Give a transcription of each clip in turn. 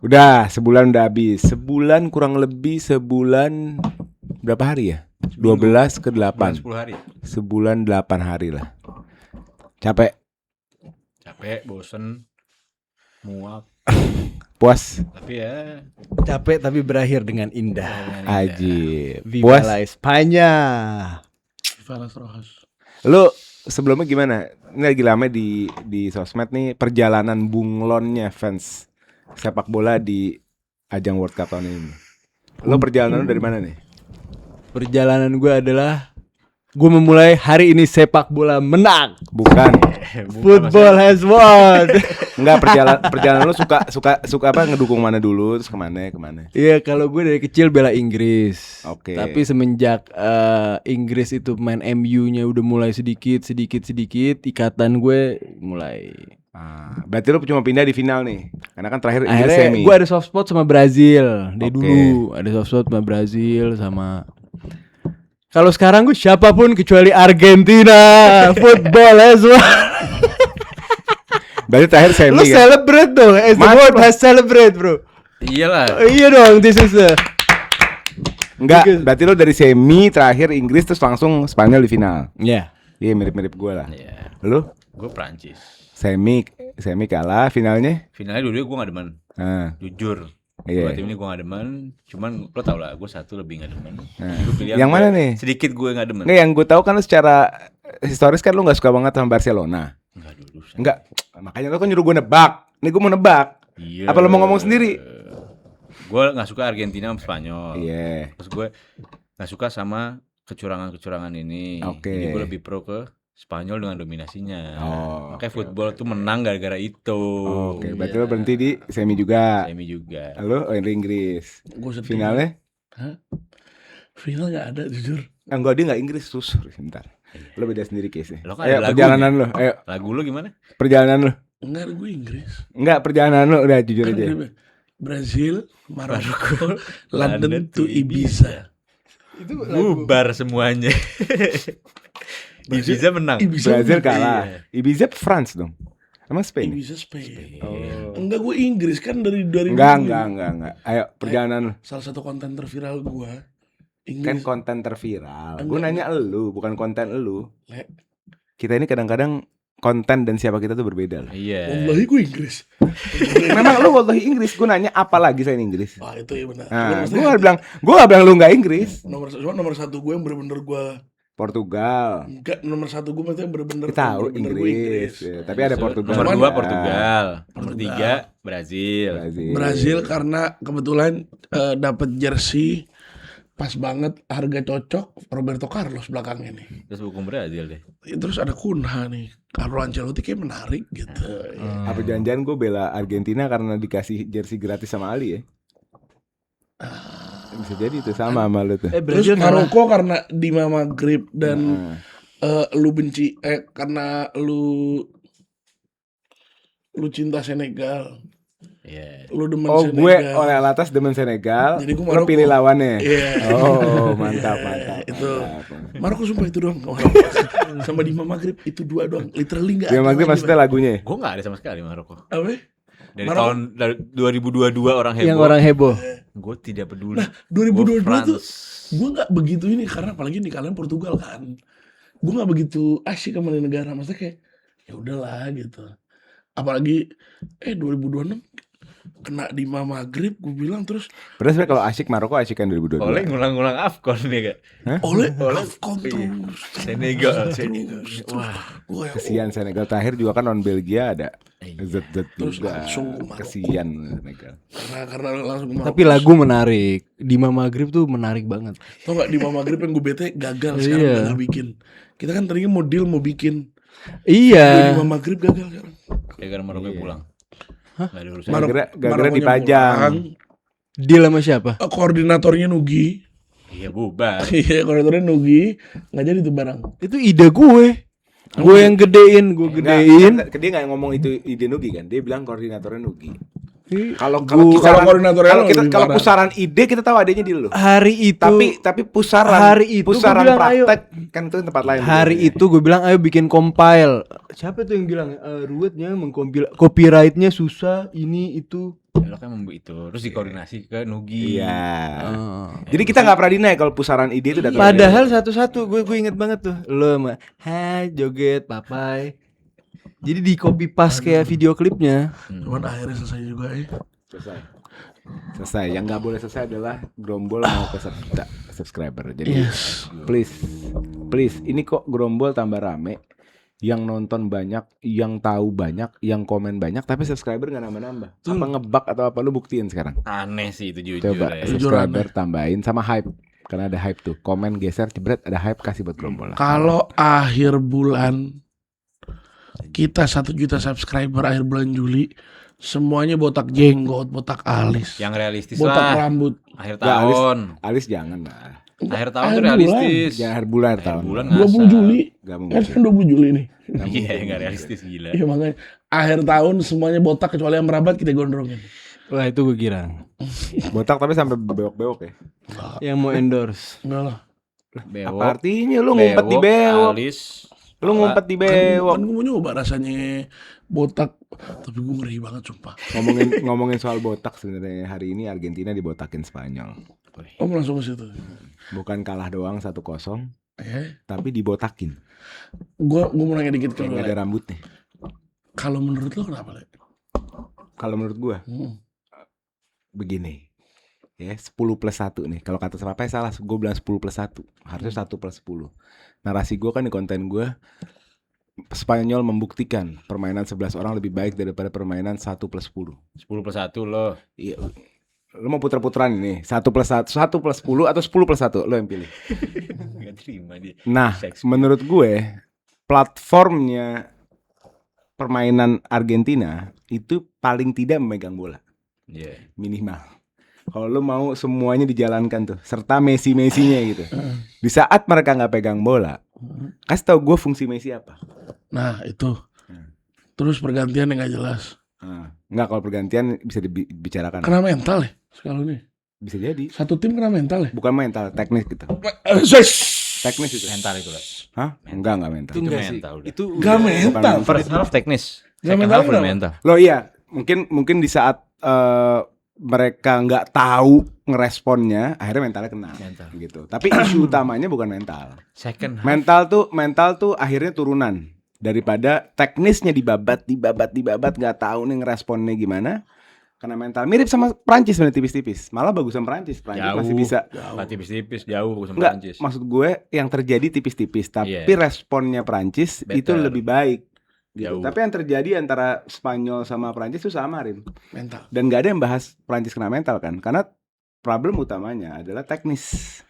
Udah, sebulan udah habis. Sebulan kurang lebih sebulan berapa hari ya? 12 ke 8. 10 hari. Sebulan 8 hari lah. Capek, Bosen, muak. puas, Tapi ya Capek tapi berakhir dengan indah. ajib. Viva Puas. la España. Viva Las Rojas. Lu sebelumnya gimana? Ini lagi lama di sosmed nih perjalanan bunglonnya fans sepak bola di ajang World Cup tahun ini. Lo perjalanan lu dari mana nih? Perjalanan gue adalah gue memulai hari ini sepak bola menang. Bukan. Football has won. Enggak, perjalanan lu suka apa ngedukung mana dulu terus kemana? Iya, kalau gue dari kecil bela Inggris. Oke. Tapi semenjak Inggris itu main MU-nya udah mulai sedikit, ikatan gue mulai. Berarti lu cuma pindah di final nih. Karena kan terakhir Inggris Akhirnya semi. gue ada soft spot sama Brazil. Dari Oke. dulu ada soft spot sama Brazil sama. Kalau sekarang gue siapapun kecuali Argentina. Football as well. Berarti terakhir semi Lu kan? celebrate dong. As the Mantap world lah. has celebrate, bro. iyalah. Iya dong, this is the. Enggak, berarti lu dari semi terakhir Inggris terus langsung Spanyol di final. Ya. Iya, mirip-mirip gue lah. Iya. Lu Gue Prancis. semi kalah, finalnya? Finalnya dulu gue gak demen. Nah, Jujur. Iya. Dua tim ini gue gak demen. Cuman lo tau lah, gue satu lebih gak demen. Gua pilih Yang mana nih? Sedikit gue gak demen. Nggak, yang gue tahu kan lu secara historis kan lu nggak suka banget sama Barcelona. Enggak dulu. Enggak, makanya lu kan nyuruh gue nebak. Nih gue mau nebak. Iya. Apa lu mau ngomong sendiri? Gue gak suka Argentina sama Spanyol. Iya. Terus gue gak suka sama kecurangan-kecurangan ini. Oke. Jadi gue lebih pro ke Spanyol dengan dominasinya. Oh, Makanya football tuh menang gara-gara itu. Oke, berarti lu berhenti di semi juga. Semi juga. Lu Inggris. Gue sedih. Finalnya? Final nggak ada jujur. Enggak, dia nggak Inggris, sus. Bentar. Lu beda sendiri case-nya. Lo kan Ayo ada perjalanan lu. lagunya. Ayo Lagu lu gimana? perjalanan lu. Enggak, gue Inggris. Enggak, perjalanan lu udah jujur Kan aja. gue Brazil, Maroko, London to Ibiza. Bubar semuanya. Ibiza menang. Brazil menang. kalah. Iya. Ibiza France dong. Emang Spain? Ibiza Spain. Oh. Enggak, gue Inggris kan dari Enggak. Ayo perjalanan lu. Salah satu konten terviral gue Kan Inggris. konten terviral. Enggak. Gue nanya elu, bukan konten elu. Le, Kita ini kadang-kadang konten dan siapa kita tuh berbeda loh. Iya. wallahi gue Inggris. Memang lu wallahi Inggris, gue nanya apa lagi selain Inggris? Wah, itu ya benar. Nah, Cuman gue gak bilang lu gak Inggris. nomor satu gue yang bener-bener gue Portugal. enggak, nomor satu gue maksudnya bener-bener Kita tahu bener-bener gue Inggris. Ya, tapi ada Portugal. Nomor 2 juga. Portugal. Nomor 3 Brazil. Brazil karena kebetulan dapat jersey pas banget, harga cocok, Roberto Carlos belakangnya nih. Terus hukum Brazil deh. Terus ada Kunha nih, Carlo Ancelotti kayak menarik gitu. Apa jangan-jangan gue bela Argentina karena dikasih jersey gratis sama Ali ya? Bisa jadi itu sama lu tuh. Terus Brazil kalah. Maroko karena Dima Maghrib dan lu benci karena lu cinta Senegal. Iya. Lu demen Oh, Senegal. gue oleh atas demen Senegal. Jadi gue Lu Maroko. pilih lawannya. Iya. Oh, mantap. Itu Maroko sumpah itu doang. Sama Dima Maghrib itu dua doang. Literally enggak. Dia maksudnya maksudnya lagunya. Gue gak ada sama sekali Maroko. Apa? Dari Maroko. tahun dari 2022 orang heboh. Yang orang heboh. Gue tidak peduli. Nah, 2022 Gua tuh France. gue nggak begitu ini karena apalagi nih kalian Portugal kan. Gue nggak begitu asyik sama negara, maksudnya kayak ya udahlah gitu. Apalagi 2026 kena di Maghrib, gue bilang terus Padahal sebenarnya kalau asyik Maroko asik kan 2022. Oleh ngulang-ngulang Afcon nih kak. oleh Afcon terus. Senegal. Wah, gue ya Kesian Senegal terakhir juga kan lawan Belgia ada Iya. Z Terus juga. langsung ke Maroko. Kesian Senegal. karena langsung ke Maroko. Tapi lagu menarik. Dima Maghrib tuh menarik banget. Tau gak di Maghrib yang gue bete gagal Iya. sekarang udah gak bikin. Kita kan tadinya mau deal mau bikin. Iya. Di Maghrib gagal sekarang. Gara-gara Maroko Iya. pulang. Gak ada urusan. Gara-gara Marokonya dipajang. pulang. Deal sama siapa? Koordinatornya Nugi. Iya bubar. Iya, koordinatornya Nugi. Nggak jadi tuh barang. Itu ide gue. Gue yang gedein, gue gedein. Enggak, dia nggak ngomong itu ide Nugi kan. Dia bilang koordinatornya Nugi. Ih, Kalau Gua- kisaran- koordinatornya kalau kita lebih kalau parah. pusaran ide kita tahu adanya di lu. Hari itu Tapi pusaran hari itu pusaran gua bilang, ayo. praktek kan itu tempat lain. hari itu gue bilang ayo bikin compile. Siapa tuh yang bilang ruwetnya mengkompil copyrightnya susah ini itu. Lo kan itu terus dikoordinasi ke Nugi. Iya. Oh. Jadi kita nggak pernah deny kalau pusaran ide itu datang. Padahal satu-satu gue inget banget tuh. Lo mah hai joget papai. Jadi di copy paste kayak video klipnya. Cuman akhirnya selesai juga Selesai. Yang nggak boleh selesai adalah Grombol mau peserta subscriber. Jadi Yes. please, ini kok Grombol tambah rame, yang nonton banyak, yang tahu banyak, yang komen banyak, tapi subscriber nggak nambah-nambah. Apa ngebug atau apa? Lu buktiin sekarang. Aneh sih itu jujur Coba ya. subscriber tambahin sama hype. Karena ada hype tuh. Komen geser jebret ada hype kasih buat Grombol lah. Kalau akhir bulan kita 1 juta subscriber akhir bulan Juli, semuanya botak jenggot, botak alis, Yang realistis botak lah. rambut. Akhir Ya, tahun. Alis jangan lah. Akhir tahun Akhir tuh bulan. realistis. Jangan akhir bulan Akhir tahun. bulan 20 ngasal. Juli. Gak Kan mungkin. sekarang 20 Juli nih. Iya, enggak realistis gila. Iya makanya akhir tahun semuanya botak kecuali yang merabat kita gondrongin. Wah itu gue kira. Botak tapi sampai bewok-bewok ya. Yang mau endorse. Enggak lah. Bewok. Apa artinya lu ngumpet di bewok? Alis. Lu ngumpet di Kan bewok. gue mau nyoba rasanya botak, tapi gue ngeri banget sumpah. Ngomongin soal botak sebenarnya hari ini Argentina dibotakin Spanyol. Oh langsung ke situ. Bukan kalah doang 1-0, tapi dibotakin. Gue mau nanya dikit ke Kayak lu, nggak ada Le. rambutnya. Kalau menurut lo kenapa, Le? Kalau menurut gua begini. Ya, 10+1 nih. Kalau kata Serapai salah, gue bilang 10+1. Harusnya 1+10. Narasi gue kan di konten gue, Spanyol membuktikan permainan 11 orang lebih baik daripada permainan 1+10. 10+1 lo. Iya. Lo mau puter-puteran ini 1+1, 1+10 atau 10+1, lo yang pilih. Gak terima dia. Nah, Shakespeare. menurut gue platformnya permainan Argentina itu paling tidak memegang bola, Iya. minimal. Kalau lo mau semuanya dijalankan tuh, serta Messi-Messinya gitu. Di saat mereka nggak pegang bola, kasih tau gue fungsi Messi apa? Nah itu. Terus pergantian yang gak jelas. Nggak, kalau pergantian bisa dibicarakan. Kena mental ya sekali nih. Bisa jadi. Satu tim kena mental ya. Bukan mental, teknis gitu. Teknis itu. Mental itu lah. Hah? Enggak mental. Itu mental udah. Itu Gak mental. Bukan First half teknis. Gak Second mental half udah kenapa? mental. Loh iya, mungkin di saat mereka nggak tahu ngeresponnya, akhirnya mentalnya kena. Mental. Gitu. Tapi isu utamanya bukan mental. Second half. Mental tuh akhirnya turunan daripada teknisnya dibabat nggak tahu nih ngeresponnya gimana. Karena mental mirip sama Prancis sebenarnya tipis-tipis. Malah bagusan Prancis Jauh. masih bisa. Tipis-tipis jauh sama Enggak, Prancis. maksud gue yang terjadi tipis-tipis, tapi Iya. responnya Prancis itu Better. lebih baik. Gitu. Jauh. Tapi yang terjadi antara Spanyol sama Prancis itu sama, Rim. Mental. Dan gak ada yang bahas Prancis kena mental kan? Karena problem utamanya adalah teknis.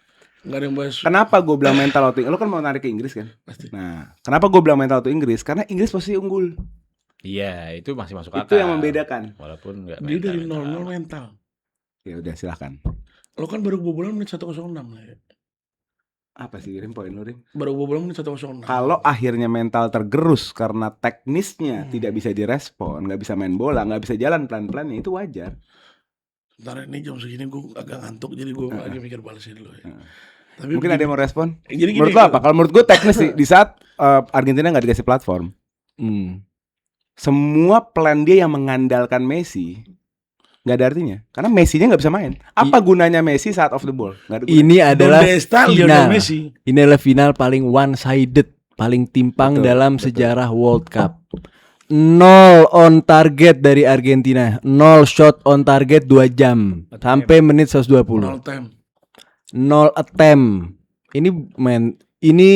Gak ada yang bahas. Kenapa gue bilang mental waktu lo kan mau narik ke Inggris kan? Pasti. Nah, kenapa gue bilang mental waktu Inggris? Karena Inggris posisi unggul. Iya, itu masih masuk akal. Itu yang membedakan. Walaupun enggak Dia dari mental. 0-0 mental. Ya udah silahkan. Lo kan baru kebobolan menit 106 lah ya. Apa sih Rim poin lo Rim? Baru kebobolan menit 106. Kalau akhirnya mental tergerus karena teknisnya tidak bisa direspon, nggak bisa main bola, nggak bisa jalan pelan-pelan, ya itu wajar. Ntar ini jam segini gue agak ngantuk jadi gue lagi mikir balasnya dulu ya. Tapi Mungkin ada yang mau respon? Jadi Menurut lo apa? Kalau menurut gue teknis sih, di saat Argentina nggak dikasih platform, semua plan dia yang mengandalkan Messi nggak ada artinya, karena Messi-nya nggak bisa main. Apa gunanya Messi saat off the ball? Nggak ada gunanya. Ini adalah Desta final. Lionel Messi. Ini adalah final paling one sided, paling timpang Betul, dalam betul. sejarah World Cup. 0 on target dari Argentina, 0 shot on target 2 jam sampai menit 120. All time. 0 attempt. Ini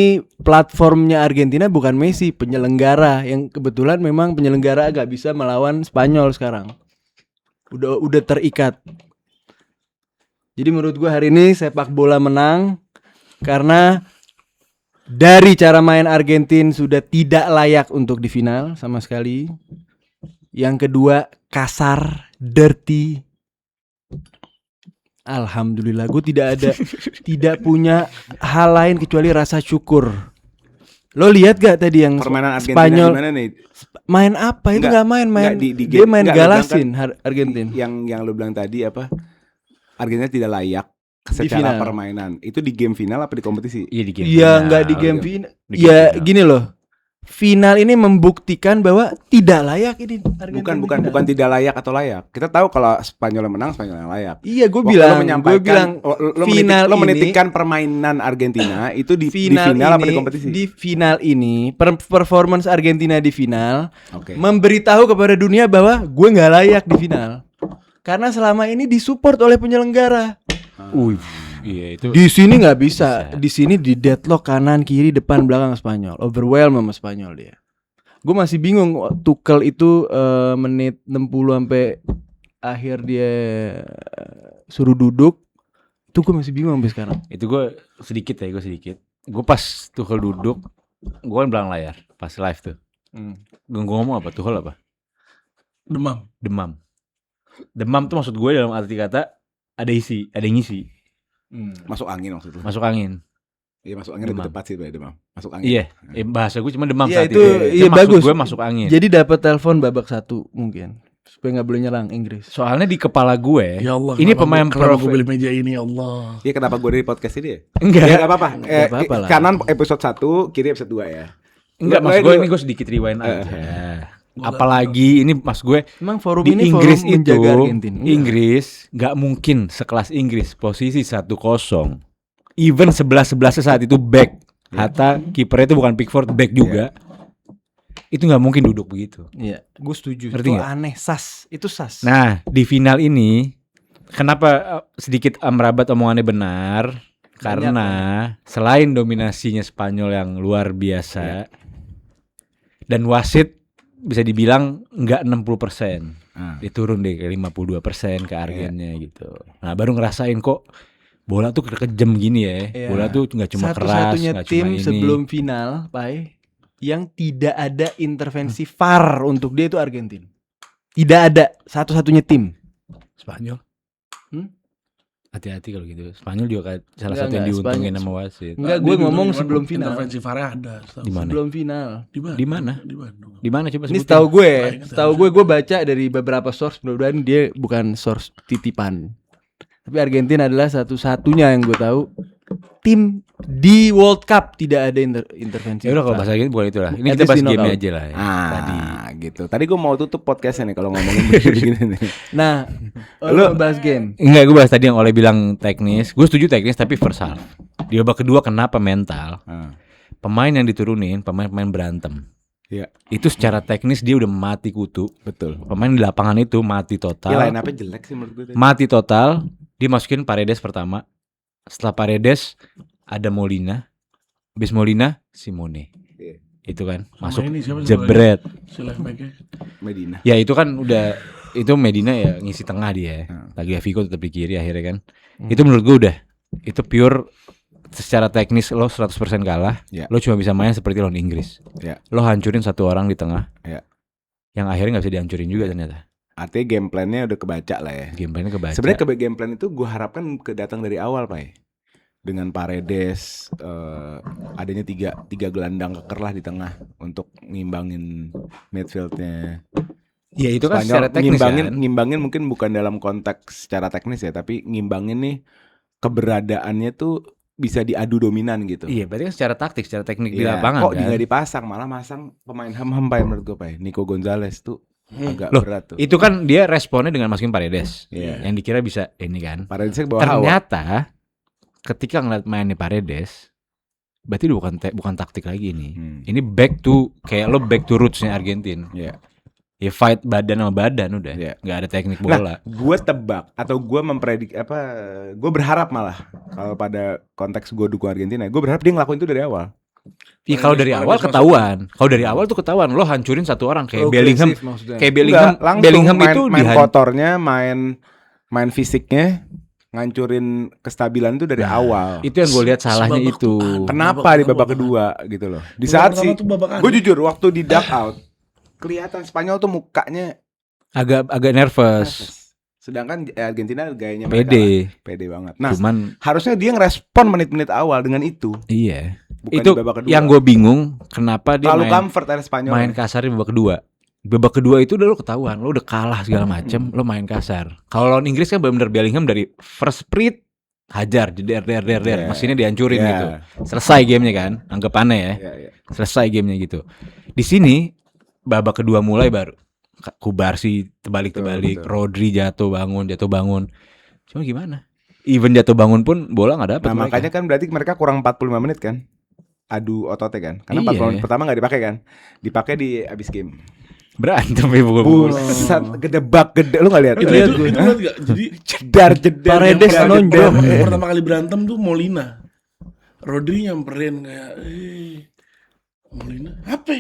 platformnya Argentina bukan Messi, penyelenggara yang kebetulan memang penyelenggara agak bisa melawan Spanyol sekarang. Udah terikat. Jadi menurut gua hari ini sepak bola menang karena dari cara main Argentina sudah tidak layak untuk di final sama sekali. Yang kedua kasar, dirty. Alhamdulillah, gue tidak punya hal lain kecuali rasa syukur. Lo lihat gak tadi yang Permainan Argentina Spanyol gimana nih? main apa? Itu Enggak, nggak main enggak, di dia game- main enggak, lu bilang galasin Argentina. Yang lo bilang tadi apa? Argentina tidak layak Di secara final. permainan. Itu di game final apa di kompetisi? Iya di game. Iya final. nggak di game final. Di game Ya final. gini loh, final ini membuktikan bahwa tidak layak ini Argentina. Bukan tidak layak atau layak. Kita tahu kalau Spanyol yang menang, Spanyol yang layak. Iya, gue Waktu bilang lo menitikkan permainan Argentina itu di final apa di kompetisi? Di final ini performance Argentina di final Oke. memberitahu kepada dunia bahwa gue nggak layak di final karena selama ini disupport oleh penyelenggara. Iya itu. Di sini nggak bisa. Di sini di deadlock kanan kiri depan belakang Spanyol, overwhelm sama Spanyol dia. Gue masih bingung Tuchel itu menit 60 sampai akhir dia suruh duduk. Itu gue masih bingung sampai sekarang. Itu gue sedikit. Gue pas Tuchel duduk, gue kan belakang layar pas live tuh. Gue ngomong apa? Tuchel apa? Demam tuh maksud gue dalam arti kata ada yang ngisi. Masuk angin maksudnya. Masuk angin. Iya, masuk angin lebih tepat sih, demam. Masuk angin. Iya, bahasa gue cuma demam Iya, saat itu itu. iya maksud bagus. gue masuk angin. Jadi dapat telepon babak 1 mungkin supaya nggak boleh nyerang Inggris. Soalnya di kepala gue, Ya Allah, ini kenapa pemain gue beli meja ini, ya Allah. Iya, kenapa gue dari podcast ini ya? Enggak. Ya enggak apa-apa. Nggak apa-apa lah. Kanan episode 1, kiri episode 2 ya. Enggak, Lo- mas lo- gue ini gue sedikit rewind aja. Apalagi ini mas gue Emang forum di ini Inggris forum menjaga itu, Argentina. Inggris nggak mungkin sekelas Inggris posisi 1-0. Even 11-11 saat itu back. Hatta kipernya itu bukan Pickford, back juga. Itu nggak mungkin duduk begitu. Iya, gue setuju. Ngerti Itu nggak? aneh, itu sas. Nah di final ini kenapa sedikit merabat omongannya benar? Karena selain dominasinya Spanyol yang luar biasa dan wasit bisa dibilang nggak 60%, dia turun deh ke 52% ke Argennya gitu. Nah baru ngerasain kok bola tuh kejam gini ya. Iya. Bola tuh nggak cuma keras, Satu-satunya nggak tim cuma ini. sebelum final, Pai, yang tidak ada intervensi VAR untuk dia itu Argentina. Tidak ada, satu-satunya tim. Spanyol. Hmm? Hati-hati kalau gitu. Spanyol juga salah Enggak, satu yang enggak, diuntungin Spanyol. sama wasit. Enggak, gue ngomong sebelum final. Intervensi VAR ada. Di mana? Sebelum final. Di mana? Di mana? Di Bandung. Di mana coba Ini sebutin? setahu gue baca dari beberapa source, mudah-mudahan dia bukan source titipan. Tapi Argentina adalah satu-satunya yang gue tahu tim di World Cup tidak ada intervensi. Ya udah kalau VAR. bahasa gitu bukan itulah. Ini At kita least bahas di game knockout. aja lah ya. Tadi. Gitu. Tadi gue mau tutup podcastnya nih kalau ngomongin begini nih. Nah, lu bahas game. Enggak, gue bahas tadi yang Oleh bilang teknis. Gue setuju teknis tapi first half. Di babak kedua kenapa mental? Pemain yang diturunin, pemain-pemain berantem. Iya, Itu secara teknis dia udah mati kutu. betul. Pemain di lapangan itu mati Ya total. line up-nya jelek sih menurut gue tadi. Mati total. Dimasukin Paredes pertama. Setelah Paredes ada Molina. Habis Molina Simone. Iya. Itu kan Sama masuk ini siapa sih jebret. Si left back-nya. Medina. Ya itu kan udah itu Medina ya ngisi tengah dia. Lagi Vico tetap di kiri akhirnya kan. Itu menurut gue udah itu pure secara teknis lo 100% kalah. Ya. Lo cuma bisa main seperti lawan Inggris. Ya. Lo hancurin satu orang di tengah. Ya. Yang akhirnya nggak bisa dihancurin juga ternyata. Artinya game plan-nya udah kebaca lah ya. Gameplaynya kebaca. Sebenarnya game plan itu gue harapkan datang dari awal, Pak. Dengan Paredes, adanya tiga gelandang keker lah di tengah untuk ngimbangin midfieldnya. Ya itu kan Spanyol secara teknis ngimbangin mungkin bukan dalam konteks secara teknis ya, tapi ngimbangin nih keberadaannya tuh bisa diadu dominan gitu. Iya, berarti kan secara taktik, secara teknik di Iya, lapangan kok kan. nggak dipasang, malah masang pemain ham-ham Pak menurut gue, Pak. Nico Gonzalez tuh agak Loh, berat tuh. Itu kan dia responnya dengan masukin Paredes. Iya. Yang dikira bisa ini kan. Paredesnya ke bawah awal. Ternyata ketika ngeliat mainnya Paredes, berarti udah bukan taktik lagi nih. Ini back to kayak lo back to roots-nya Argentina. Iya. Ya fight badan sama badan udah. Iya. Nggak ada teknik Nah, bola. gue tebak atau gue mempredik gue berharap malah kalau pada konteks gue dukung Argentina, gue berharap dia ngelakuin itu dari awal. Iya kalau dari awal ketahuan. Kalau dari awal tuh ketahuan lo hancurin satu orang kayak Bellingham. Agresif maksudnya. Kayak Bellingham, Enggak, langsung Bellingham main, itu main kotornya, main fisiknya, ngancurin kestabilan itu dari awal. Itu yang gue lihat salahnya Sebabak itu. tuh Kenapa di babak kedua gitu loh? Di Babak saat pertama sih, tuh babak gue aneh. jujur waktu di duck out kelihatan Spanyol tuh mukanya Agak nervous. sedangkan Argentina gayanya mereka Pede. lah, pede banget. Nah, Cuman harusnya dia ngerespon menit-menit awal dengan itu. iya. Bukan Itu di babak kedua. yang gue bingung kenapa dia terlalu main comfort ada Spanyol. main kasar di babak kedua. Babak kedua itu udah lo ketahuan, lo udah kalah segala macem, lo main kasar. Kalau lawan Inggris kan benar-benar Bellingham dari first sprint hajar, jeder, Iya. mesinnya dihancurin Iya. gitu. Selesai gamenya kan, anggapannya ya. Iya. Selesai gamenya gitu. Di sini babak kedua mulai baru Kubarsi terbalik, Betul. Rodri jatuh bangun. Cuma gimana? Even jatuh bangun pun bola nggak dapat. Nah, makanya kan berarti mereka kurang 45 menit kan? Adu ototnya kan? Karena Iya. 45 menit pertama nggak dipakai kan? Dipakai di abis game. berantem ya Buset, gede. Lu nggak lihat? Itu lihat gak? Jadi jedar. Paredes jedar, nonjol. jedar. pertama kali berantem tuh Molina. Rodri nyamperin kayak, Molina, apa?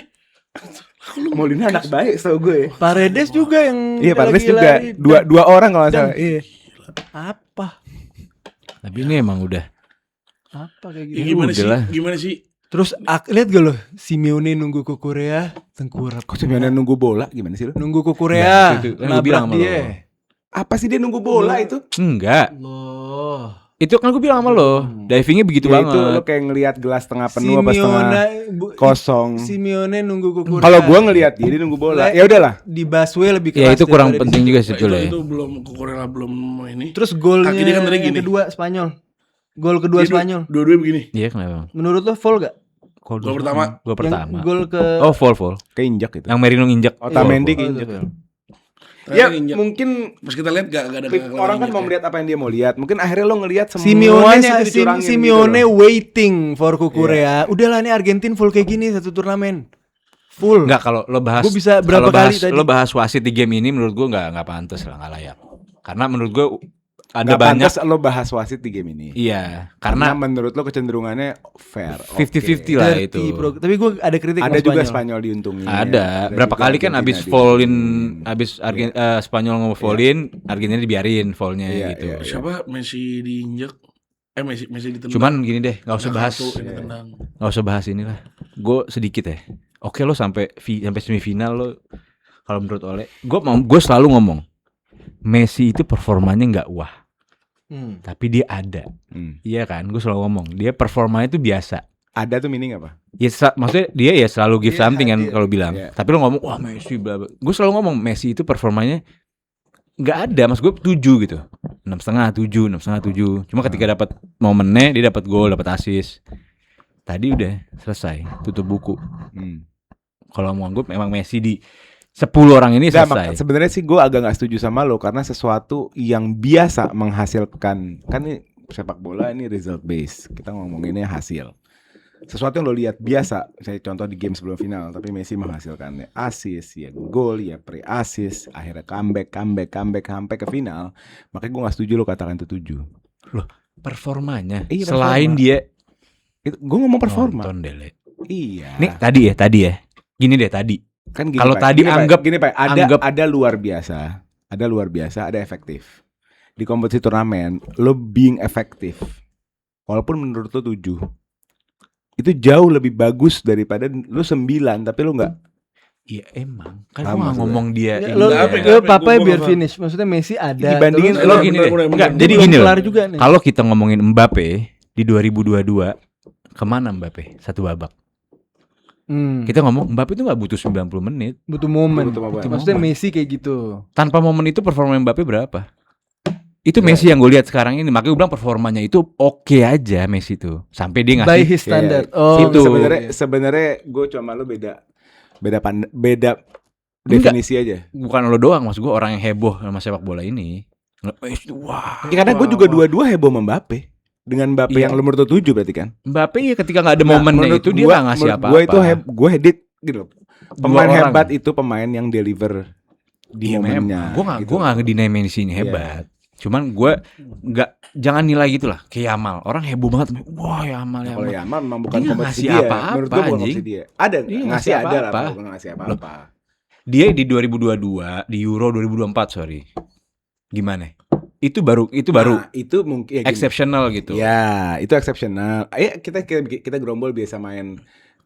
Molina anak baik tau gue. Paredes juga yang Iya, Paredes lagi juga. lari. Dua orang kalau nggak salah. Iya. Apa? Tapi ini emang udah Apa kayak Ya, gitu? gimana sih? Terus lihat gak lo Simeone nunggu ke Korea tengkurap. Kok sebenarnya nunggu bola gimana sih lu? Nunggu ke Korea. Nah, itu kan gua bilang nabrak sama dia. lo. Apa sih dia nunggu bola itu? enggak. Loh. Itu kan gue bilang sama lo, divingnya begitu Ya, banget. itu lo kayak ngelihat gelas setengah penuh apa setengah kosong. Simeone nunggu ke Korea. Kalau gua ngelihat dia nunggu bola, ya udahlah. Di busway lebih keras. Ya itu kurang daripada penting di juga situ. sih sebetulnya. Itu belum ke Korea belum ini. Terus golnya Kaki dia kan tadi yang gini. kedua Spanyol. Gol kedua Dia Spanyol. Dua-dua begini. Iya kenapa? Menurut lo foul gak? Gol pertama. Gol pertama. Yang gol ke Oh fall. Keinjak itu. Yang Merino nginjek. Otamendi Oh, keinjak. itu. Ya Injak. mungkin Pas kita lihat gak ada orang kan mau melihat apa yang dia mau lihat. Mungkin akhirnya lo ngelihat Simeone semuanya itu dicurangin Simeone gitu loh. waiting for ke Korea. Udahlah nih Argentina full kayak gini satu turnamen. Full. Enggak, kalau lo bahas Gua bisa berapa kalau bahas- kali tadi? Lo bahas wasit di game ini menurut gue nggak pantas lah, nggak layak. Karena menurut gue ada Nggak banyak. pantas lo bahas wasit di game ini. Iya, Karena karena menurut lo kecenderungannya fair. 50-50 Oke. lah Dirty, itu. bro. Tapi gue ada kritik Ada sama juga Spanyol. Spanyol diuntungin. Ada berapa juga kali kan Argentina abis diuntungin. fallin, abis Spanyol nge-fallin, Argentina dibiarin fallnya Iya, gitu. iya. Siapa Messi diinjek? Messi ditendang. Cuman gini deh, nggak usah Nah, bahas, kartu ini tendang. nggak usah bahas inilah. Gue sedikit ya. Oke lo sampai semifinal lo, kalau menurut Ole, gue selalu ngomong, Messi itu performanya nggak wah, tapi dia ada. Iya kan, gue selalu ngomong dia performanya itu biasa. Ada tuh meaning apa? Ya maksudnya dia ya selalu give Iya, something kan iya, kalau bilang. iya. Tapi lo ngomong wah Messi bla bla. Gue selalu ngomong Messi itu performanya nggak ada, mas gue 7 gitu. 6,5, 7. Cuma ketika dapat momennya dia dapat gol, dapat assist. Tadi udah selesai, tutup buku. Kalau mau gue memang Messi di 10 orang ini Nah, selesai. sebenarnya sih gue agak nggak setuju sama lo karena sesuatu yang biasa menghasilkan, kan ini sepak bola ini result based, kita ngomonginnya hasil. Sesuatu yang lo lihat biasa, saya contoh di game sebelum final, tapi Messi menghasilkan assist, ya gol, ya pre-assist, akhirnya comeback sampai ke final. Makanya gue nggak setuju lo katakan itu 7. Loh, performanya Iya, selain performa. dia Gue ngomong performa. nonton deh, Le. Iya. Nih tadi ya. Gini deh tadi. Kan gini, Kalau Pak. tadi Gini, Pak. anggap- gini Pak, anggap- ada luar biasa, ada efektif. Di kompetisi turnamen, lo being efektif, walaupun menurut lo 7, itu jauh lebih bagus daripada lo 9, tapi lo nggak. Iya emang. Kan Paham gua nggak maksudnya? ngomong dia Ya, ini. lo, Nggak apa, ya. nggak lo apa, papanya gua biar paham. finish. Maksudnya Messi ada. Dibandingin terus- Lo Bener, gini bener, deh. bener, Enggak, bener. jadi belum gini loh. kelar juga nih. Kalau kita ngomongin Mbappe di 2022, kemana Mbappe? Satu babak. Kita ngomong Mbappe itu nggak butuh 90 menit. butuh momen. Butuh momen. Maksudnya Messi kayak gitu. Tanpa momen itu performa Mbappe berapa? Itu Messi yang gue lihat sekarang ini. Makanya gue bilang performanya itu oke aja Messi itu. Sampai dia By ngasih his standard. Iya, Oh, itu. Sebenarnya gue cuma lo beda Enggak. definisi aja. bukan lo doang, maksud gue orang yang heboh sama sepak bola ini. Wah. Ya, karena gue juga dua-dua heboh sama Mbappe. Dengan Mbappe Iya. yang lo menurut lo 7 berarti kan? Mbappe ya ketika nggak ada Nah, momennya menurut itu dia gua- nggak ngasih menurut apa-apa. Gue itu gue edit gitu loh. Pemain orang. hebat itu pemain yang deliver di Iya, momennya. Gue nggak gitu. gue nggak ngedinain Messi ini Iya. hebat. Cuman gue nggak jangan nilai gitu lah. Kayak Yamal, orang heboh banget. Wah Yamal. Kalau Yamal memang bukan Dia kompetisi ngasih dia. apa-apa, Menurut gue bukan anjing. kompetisi dia. Ada Dia ngasih ngasih ada lah, apa-apa. bukan ngasih apa-apa. Dia di 2022 di Euro 2024 sorry. Gimana? Itu baru Nah, itu mungkin ya gini. exceptional gitu. Ya, itu exceptional. Kita gerombol biasa main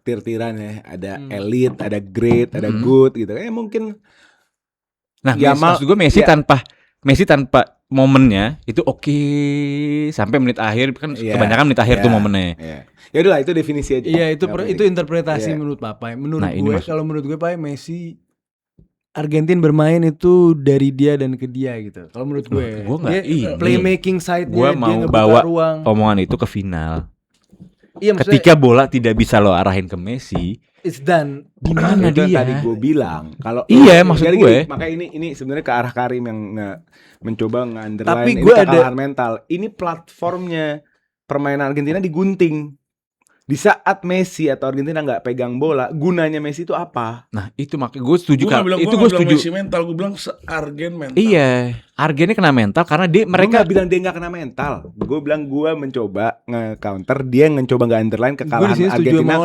tir-tiran ya. Ada elite, ada great, ada good gitu. Mungkin Nah, Yamal- maksud gue Messi tanpa momennya itu oke sampai menit akhir kan Iya, kebanyakan menit akhir iya, tuh momennya. ya udahlah itu definisi aja. Iya itu Nggak penting. itu interpretasi Iya. menurut Papa. Menurut Nah, ini gue maksud- kalau menurut gue Pak Messi Argentina bermain itu dari dia dan ke dia gitu. Kalau menurut gue, Gua nggak dia ini. playmaking side-nya Gua dia mau ngebuka bawa ruang. omongan itu ke final. Iya, maksudnya Ketika bola tidak bisa lo arahin ke Messi, it's done. gimana Itu yang dia? tadi gue bilang kalau Iya, maksud jadi gue. gini, makanya ini sebenarnya ke arah Karim yang mencoba nge-underline Tapi ini gue kekalahan mental. Ini platformnya permainan Argentina digunting. Di saat Messi atau Argentina nggak pegang bola, gunanya Messi itu apa? Nah, itu makanya gue setuju Gue gak bilang, itu gue gue bilang setuju. Messi mental, gue bilang se-Argen mental. Iya, Argennya kena mental karena Mereka mereka bilang dia nggak kena mental. Gue bilang gue mencoba nge-counter, dia mencoba nggak underline Gue di kekalahan sini setuju Argentina sama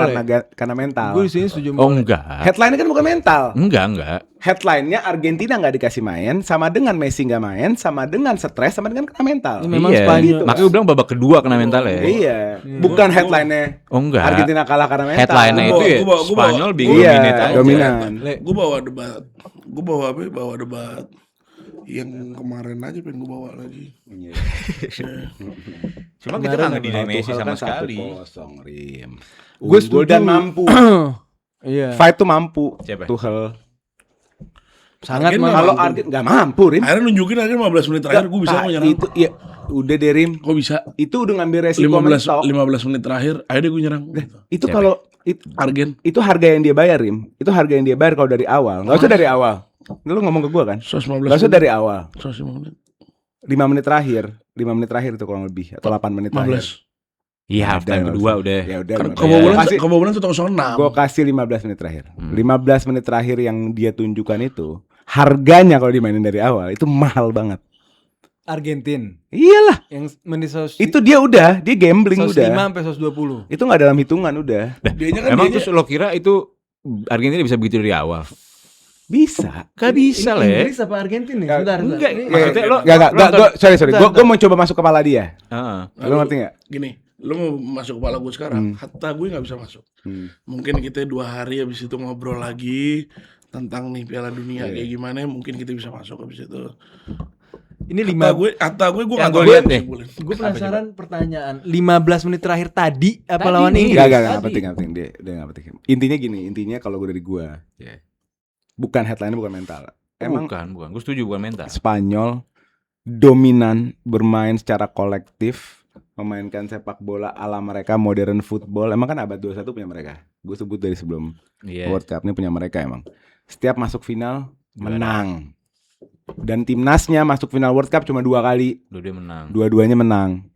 karena mental. Gue di sini setuju. Oh enggak. Headline kan bukan mental. Enggak. Headline-nya Argentina nggak dikasih main, sama dengan Messi nggak main, sama dengan stres, sama dengan kena mental. Ini memang Iya. Spanyol. Makanya gue bilang babak kedua kena mental ya. Iya, bukan headline-nya Oh enggak. Argentina kalah karena mental. Headline-nya itu ya Gua bawa- Spanyol gua- bingung iya, dominate aja. dominan. Gue bawa debat. Gue bawa apa? Bawa debat yang kemarin aja pengen gue bawa lagi. Cuma kita nggak ngedinai Messi sama sekali. 1-0, Rim. Gue Unggul setuju. dan mampu. Iya. Fight tuh mampu. Siapa? Tuchel. Sangat Argen mampu. Kalau Argen nggak mampu, Rim. Akhirnya nunjukin akhirnya 15 menit terakhir gue bisa Ah, kok nyerang. itu ya udah deh, Rim. Kok bisa? Itu udah ngambil resiko 15 mentok. 15 menit terakhir akhirnya gue nyerang. Gitu. Itu Siapa? kalau Argen itu harga yang dia bayar, Rim. Itu harga yang dia bayar kalau dari awal. Enggak usah dari awal. Lu ngomong ke gua kan? 115 Enggak usah dari awal. 105 menit. 5 menit terakhir. 5 menit terakhir itu kurang lebih atau 8 menit terakhir. 15. Iya, half time Ada, kedua udah. Ya udah. Kan 15. kebobolan Kasih- kebobolan 106. Gue kasih 15 menit terakhir. 15 menit terakhir yang dia tunjukkan itu harganya kalau dimainin dari awal itu mahal banget. Argentina Iyalah, yang menit itu dia udah, dia gambling 105 udah. sampai 120. Itu nggak dalam hitungan udah. Dianya kan Emang dianya- terus lo kira itu Argentina bisa begitu dari awal? Bisa. Gak bisa Ini lah. Inggris apa Argentina nih? Bentar, bentar. Enggak, Ini- maksudnya lo Enggak, sorry. Bentar, Gue mau coba masuk kepala dia. Heeh. Lu ngerti nggak? Gini, lu mau masuk kepala gue sekarang, hatta gue nggak bisa masuk. Mungkin kita 2 hari habis itu ngobrol lagi tentang nih Piala Dunia kayak gimana, mungkin kita bisa masuk habis itu. Ini Hatta gue Yang nggak gue tahu lihat apa nih. sebulan. gue penasaran pertanyaan 15 menit terakhir tadi apa Tadi lawan nih. Inggris? Enggak Tadi. penting. Dia nggak penting. Intinya gini, kalau gue dari gue, bukan headline, bukan mental. Emang bukan. Gue setuju bukan mental. Spanyol dominan bermain secara kolektif, memainkan sepak bola ala mereka modern football. Emang kan abad 21 punya mereka. Gue sebut dari sebelum Iya. World Cup ini punya mereka emang. Setiap masuk final menang. Dan timnasnya masuk final World Cup cuma 2 kali. Dia menang. Dua-duanya menang.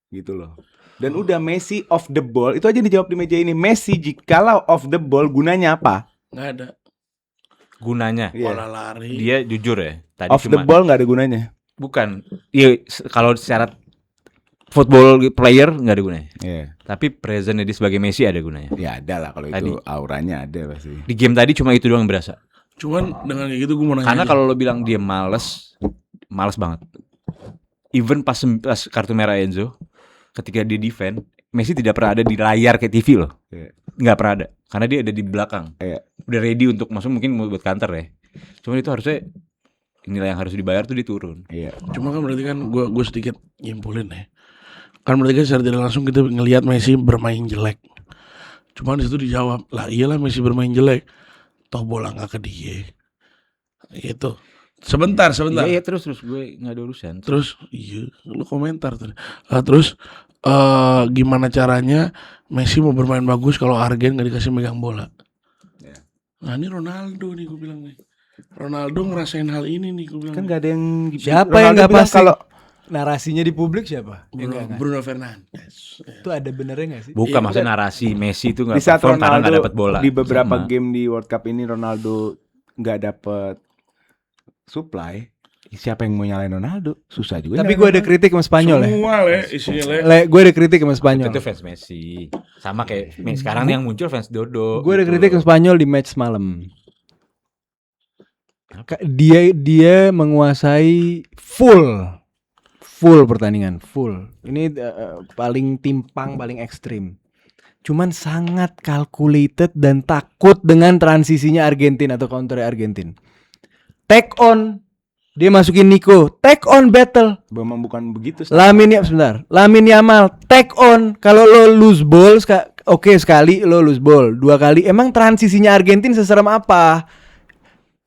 Gitu loh. Dan udah Messi off the ball, itu aja yang dijawab di meja ini. Messi jikalau off the ball gunanya apa? Nggak ada. Gunanya. Iya. Pola lari. Dia jujur ya. Tadi Off the cuma ball nggak ada gunanya. bukan. Iya, kalau secara football player nggak ada gunanya. Iya. Tapi presentnya dia sebagai Messi ada gunanya. Ya ada lah kalau Tadi. itu auranya ada pasti. Di game tadi cuma itu doang yang berasa. Cuman dengan kayak gitu gue mau nanya. Karena aja. kalau lo bilang dia males banget. Even pas kartu merah Enzo, ketika dia defend, Messi tidak pernah ada di layar kayak TV loh. Iya. Nggak pernah ada. Karena dia ada di belakang. Iya. Udah ready untuk masuk, mungkin mau buat counter ya. Cuman itu harusnya nilai yang harus dibayar tuh dia turun. Iya. Cuma kan berarti kan gue sedikit nyimpulin ya. Kan berarti kan secara tidak langsung kita ngelihat Messi bermain jelek. Cuma di situ dijawab, lah iyalah Messi bermain jelek. Toh bola nggak ke dia. Gitu. Sebentar. Iya terus gue nggak ada urusan. Terus iya, lu komentar tadi. Terus gimana caranya Messi mau bermain bagus kalau Argen nggak dikasih megang bola? Ya. Nah ini Ronaldo nih gue bilang nih. Ronaldo ngerasain hal ini nih gue bilang. Kan nggak ada yang Siapa Ronaldo yang nggak bilang pasti? kalau Narasinya di publik siapa? Bruno Fernandes. Itu ada benernya gak sih? Bukan Iya, maksudnya narasi Messi itu di nggak saat perform karena nggak Ronaldo dapat bola. di beberapa Sama. game di World Cup ini Ronaldo nggak dapet supply, siapa yang mau nyalain Ronaldo? Susah juga. Tapi nyalain gue ada Ronaldo. kritik sama Spanyol ya. Semua le isinya le. Gue ada kritik sama Spanyol. Itu fans Messi. Sama kayak sekarang nih yang muncul fans Dodo. Gue ada gitu. kritik sama Spanyol di match semalam. Dia menguasai full pertandingan, full. Ini paling timpang, paling ekstrim. Cuman sangat calculated dan takut dengan transisinya Argentina atau counter Argentina. Take on, dia masukin Nico, take on battle. Memang bukan begitu. Lamine Yamal, take on. Kalau lo lose ball, oke sekali lo lose ball, 2 kali. Emang transisinya Argentina seserem apa?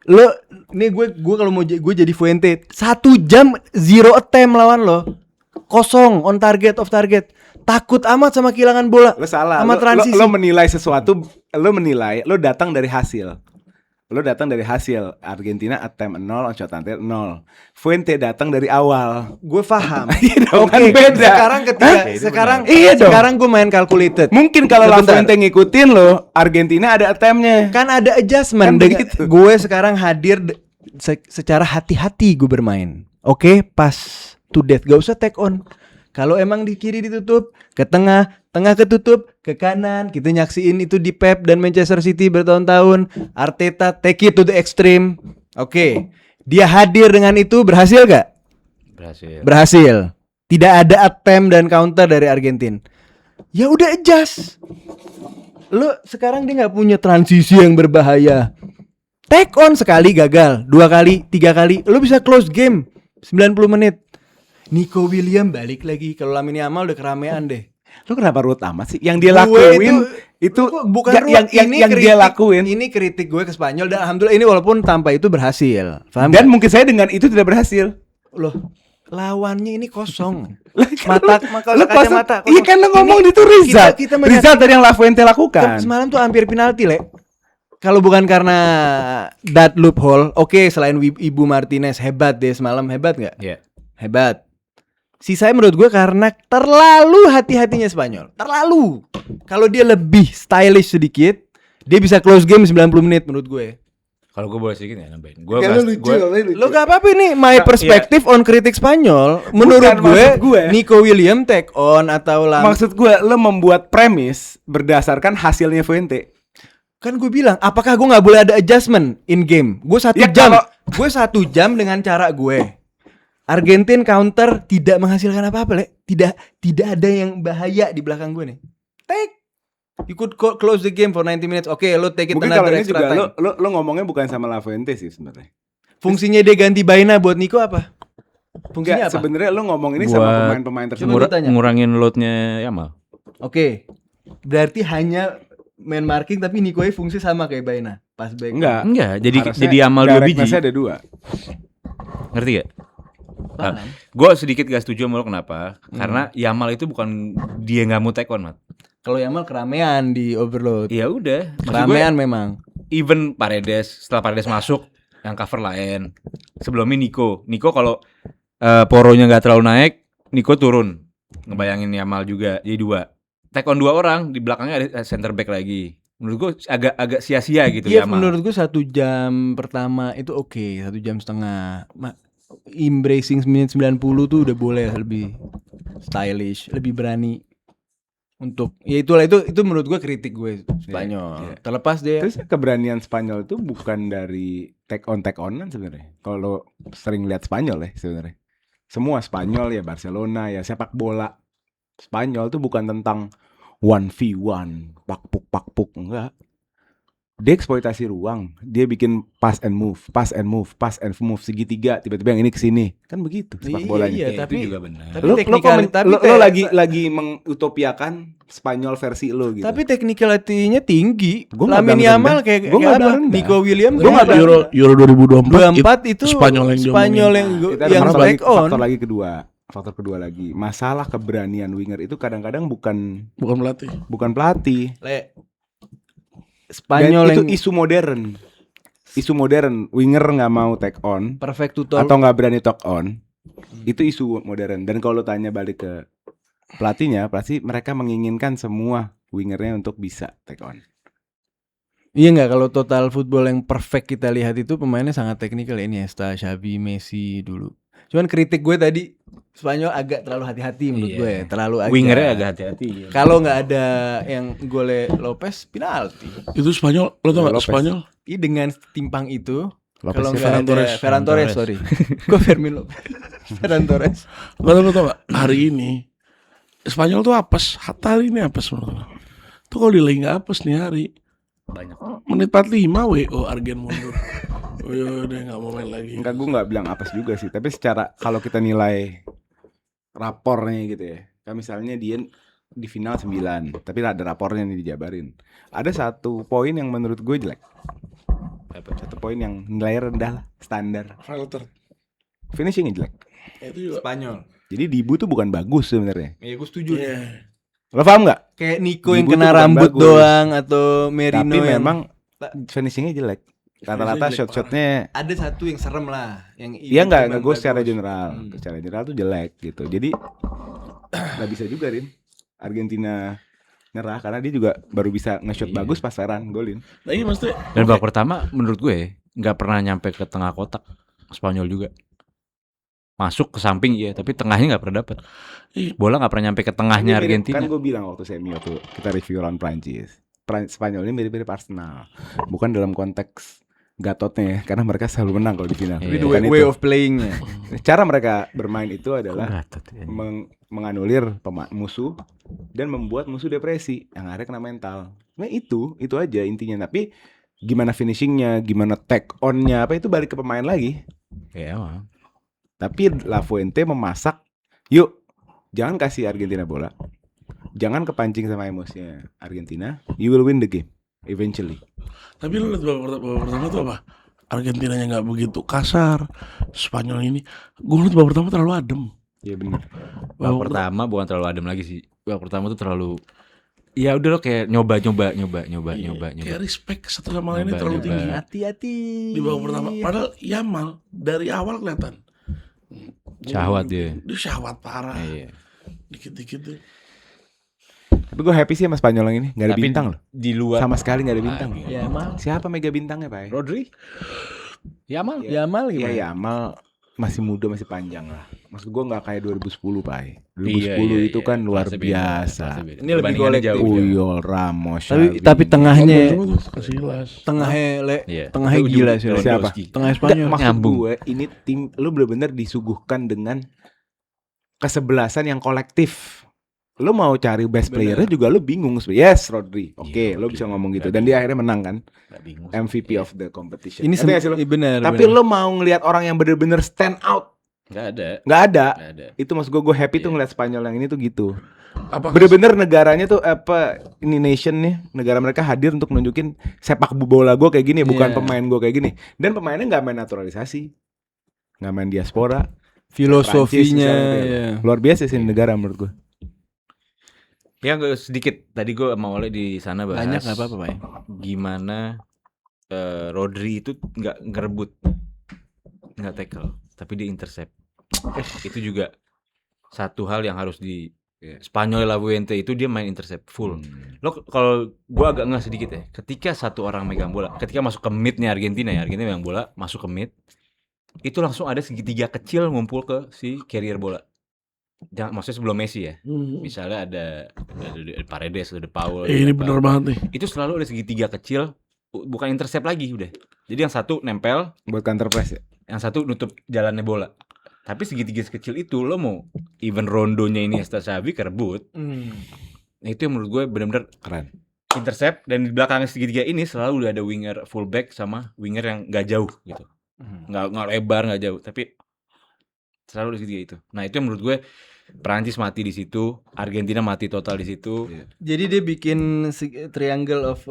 Lo nih gue kalau mau gue jadi Fuente 1 jam 0 attempt lawan lo. Kosong on target off target. Takut amat sama kehilangan bola. Lo salah. Sama Lo transisi. menilai sesuatu, lo datang dari hasil. Argentina attempt 0, on shot on target 0. Fuente datang dari awal. Gue paham. Oke, beda. Sekarang gue main calculated. Mungkin kalau Sebentar. Fuente ngikutin lo, Argentina ada attemptnya. Kan ada adjustment. Kan begitu. Gue sekarang hadir secara hati-hati gue bermain. Oke, pas to death. Gak usah take on. Kalau emang di kiri ditutup, ke tengah ketutup, ke kanan. Kita nyaksiin itu di Pep dan Manchester City bertahun-tahun. Arteta take it to the extreme. Oke, dia hadir dengan itu, berhasil gak? Berhasil. Tidak ada attempt dan counter dari Argentina. Ya udah adjust. Lo sekarang dia nggak punya transisi yang berbahaya. Take on sekali gagal, 2 kali, 3 kali, lo bisa close game 90 menit. Nico William balik lagi. Kalau Lamine Yamal udah keramaian deh. Lo kenapa ruwet amat sih? Yang dia Gue lakuin itu bukan yang kritik, dia lakuin. Ini kritik gue ke Spanyol dan alhamdulillah ini walaupun tanpa itu berhasil. Paham Dan gak? mungkin saya dengan itu tidak berhasil. Loh, lawannya ini kosong. Mata Kalau kacamata kosong. Iya kan lo ngomong Ini itu Rizal. kita Rizal dari yang Lafuente lakukan. Semalam tuh hampir penalti, Le. Kalau bukan karena that loophole, oke, selain Ibu Martinez hebat deh semalam, hebat nggak? Iya. Hebat. Sisanya menurut gue karena terlalu hati-hatinya Spanyol. Terlalu. Kalau dia lebih stylish sedikit, dia bisa close game 90 menit menurut gue. Kalau gue boleh sedikit ya nambahin. Gue Lo gak apa-apa ini my perspective on kritik Spanyol. Menurut Bukan, maksud gue, gue. Nico William take on atau Maksud gue lo membuat premis berdasarkan hasilnya Fuente. kan gue bilang, apakah gue nggak boleh ada adjustment in game? Gue 1 Ya, jam, kalau- gue 1 jam dengan cara gue. Argentina counter tidak menghasilkan apa-apa, Le. Tidak ada yang bahaya di belakang gue nih. Take, you could close the game for 90 minutes. Oke, lo take it Mungkin kalau another ini extra juga time. lo ngomongnya bukan sama Lafuente sih sebenarnya. Fungsinya dia ganti Baina buat Nico apa? Fungsinya Enggak, apa? sebenarnya lo ngomong ini sama Buat pemain-pemain tersebut. Coba lu tanya. ngurangin loadnya Yamal. Oke, berarti hanya main marking tapi Nico fungsi sama kayak Baina pas back. Enggak, jadi Harusnya Yamal 2 biji. directness-nya ada 2. Ngerti gak? Paham. Gue sedikit gak setuju sama lo kenapa? Karena Yamal itu bukan dia nggak mau take on, Mat. Kalau Yamal keramaian di overload. Ya udah, maksud gue, Keramaian memang. even Paredes, setelah Paredes masuk yang cover lain. Sebelumnya Nico kalau poronya nggak terlalu naik, Nico turun. Ngebayangin Yamal juga jadi 2. Take on 2 orang, di belakangnya ada center back lagi. Menurut gue agak sia-sia gitu Iya, Yamal. menurut gue 1 jam pertama itu oke, 1 jam setengah. Embracing menit 90 tuh udah boleh lebih stylish, lebih berani untuk ya itulah itu menurut gue kritik gue Spanyol. Iya. Terlepas dia Terus keberanian Spanyol itu bukan dari take onan sebenarnya. Kalau lo sering lihat Spanyol ya sebenarnya. Semua Spanyol ya, Barcelona ya, sepak bola Spanyol tuh bukan tentang 1v1, pakpuk enggak. Dia eksploitasi ruang, dia bikin pass and move segitiga, tiba-tiba yang ini kesini, kan begitu sepak bolanya. Iya, Ya, tapi itu juga benar. tapi Lo technical- lo lagi mengutopiakan Spanyol versi lo gitu. tapi technicality-nya tinggi. Gua nggak Lamine bilang Yamal rendah. kayak Gua nggak apa? bilang rendah. Nico William Gue nggak kayak Euro 2024 24 itu Spanyol yang Spanyol diomongin. Kita ada yang faktor take on. faktor kedua lagi. Masalah keberanian winger itu kadang-kadang bukan bukan pelatih. Le, Dan Spanyol itu yang isu modern. Winger nggak mau take on perfect tutor. atau nggak berani take on. Itu isu modern. Dan kalau lo tanya balik ke pelatihnya, pasti mereka menginginkan semua wingernya untuk bisa take on. Iya nggak, kalau total football yang perfect kita lihat itu pemainnya sangat teknikal ya, Iniesta, Xavi, Messi dulu. Cuman kritik gue tadi Spanyol agak terlalu hati-hati menurut Iya. gue, terlalu agak. Wingernya agak hati-hati. Kalau nggak ada yang gole Lopez penalti. Itu Spanyol, lo tau gak Lopez. Spanyol? Ini dengan timpang itu Lopez kalau ya, nggak ada Torres. Ferran Torres, sorry. Gue Fermin Lopez. Ferran Torres. Lo tau gak hari ini Spanyol tuh apes, hatta hari ini apes menurut lo. Tuh kalau delay gak apes nih hari, Banyak. menit 45 WO Argen mundur. Oh udah gak mau main lagi. Enggak, gue nggak bilang apes juga sih. Tapi secara kalau kita nilai rapornya gitu ya, kan misalnya dia di final 9, tapi ada rapornya nih dijabarin. Ada 1 poin yang menurut gue jelek. Satu poin yang nilai rendah lah, standar. Filter. Finishingnya jelek. Itu juga. Spanyol. Jadi Dibu tuh bukan bagus sebenarnya. Iya, gue setuju. Iya. Lo paham nggak? Kayak Nico Dibu yang tuh kena bukan rambut bagus. doang atau Merino Tapi yang memang finishingnya jelek. Rata-rata jelek shot-shotnya ada satu yang serem lah, yang dia nggak cuman gue secara bagus. general. Secara general tuh jelek gitu. Jadi nggak bisa juga Rin. Argentina nyerah karena dia juga baru bisa nge-shot Iya. bagus pas Ferran golin. Nah ini maksudnya. Dan babak pertama menurut gue nggak pernah nyampe ke tengah kotak. Spanyol juga masuk ke samping ya, tapi tengahnya nggak pernah dapet. Iya. Bola nggak pernah nyampe ke tengahnya Argentina. Kan gue bilang waktu waktu kita review lawan Prancis. Spanyol ini mirip-mirip Arsenal. Bukan dalam konteks Gatotnya ya, karena mereka selalu menang kalau di final. Tapi the Iya. Bukan way itu. of playing-nya. Cara mereka bermain itu adalah Gatot ya. menganulir musuh dan membuat musuh depresi yang akhirnya kena mental. Nah itu aja intinya. Tapi gimana finishingnya, gimana take on-nya, apa itu balik ke pemain lagi. Ya, emang. Tapi La Fuente memasak, yuk jangan kasih Argentina bola, jangan kepancing sama emosinya Argentina, you will win the game eventually. Tapi lu lihat babak pertama tuh apa? Argentinanya nggak begitu kasar. Spanyol ini, gue lihat babak pertama terlalu adem. Iya benar. Babak pertama bukan terlalu adem lagi sih. Babak pertama tuh terlalu, ya udah lo kayak nyoba. Kayak respect satu sama lainnya Nyoba, terlalu nyoba. tinggi Hati-hati. di babak pertama. Padahal Yamal dari awal kelihatan. Syahwat dia. Dia syahwat parah. Iya. Dikit-dikit tuh. Tapi gue happy sih sama Spanyol yang ini, nggak ada Tapi bintang loh, di luar sama sekali nggak ada bintang. Ah, Ya Yamal. Siapa mega bintangnya Pak? Rodri, Yamal. Yamal Iya gimana? Yamal masih muda, masih panjang lah. Maksud gue nggak kayak 2010 Pak. 2010 Iya, itu kan luar Kelasnya beda, biasa. kelasnya beda. Ini lebih Perbandingannya kolektif. jauh, jauh. Puyol, Ramos, Tapi Xavi. tapi tengahnya Cuma tuh Casillas. tengahnya Iya. tengahnya Itu gila ujung sih. Lewandowski. Tengah Nggak, Spanyol. maksud Nyambung. gue ini tim lu bener-bener disuguhkan dengan kesebelasan yang kolektif. Lu mau cari best playernya juga lu bingung. Yes, Rodri. Oke, Iya, lu Rodri. bisa ngomong gitu. Dan dia akhirnya menang kan, Nggak bingung. MVP of the competition. Ini Ngerti nggak sih lu? benar. Tapi lu mau ngelihat orang yang bener-bener stand out, Nggak ada. nggak ada. Nggak ada. Itu maksud gue happy tuh Iya. ngeliat Spanyol yang ini tuh gitu. Apa Bener-bener negaranya tuh apa, ini nation nih, negara mereka hadir untuk nunjukin sepak bola gue kayak gini, bukan Iya. pemain gue kayak gini. Dan pemainnya nggak main naturalisasi, nggak main diaspora. Filosofinya Prancis ya. Luar biasa sih negara menurut gue. Ya gue sedikit. Tadi gue sama Oleh di sana bahas. Banyak nggak apa-apa, Pak. Gimana Rodri itu nggak ngerebut, nggak tackle, tapi dia intercept. Itu juga satu hal yang harus di Spanyol La Fuente itu dia main intercept full. Lo kalau gua agak nggak sedikit ya, ketika satu orang megang bola, ketika masuk ke midnya Argentina megang bola, masuk ke mid, itu langsung ada segitiga kecil ngumpul ke si carrier bola. Jangan, maksudnya sebelum Messi ya. Misalnya ada Paredes, ada Paul. ini ada bener apa. banget nih. Itu selalu ada segitiga kecil, bukan intercept lagi udah. Jadi yang satu nempel, Buat counter press ya. yang satu nutup jalannya bola. Tapi segitiga sekecil itu lo mau even rondonya ini Xavi kerebut. Nah, itu yang menurut gue benar-benar Keren. intercept, dan di belakang segitiga ini selalu ada winger fullback sama winger yang nggak jauh gitu. Nggak lebar, nggak jauh, tapi selalu di segitiga itu. Nah, itu yang menurut gue Perancis mati di situ, Argentina mati total di situ. Jadi dia bikin triangle of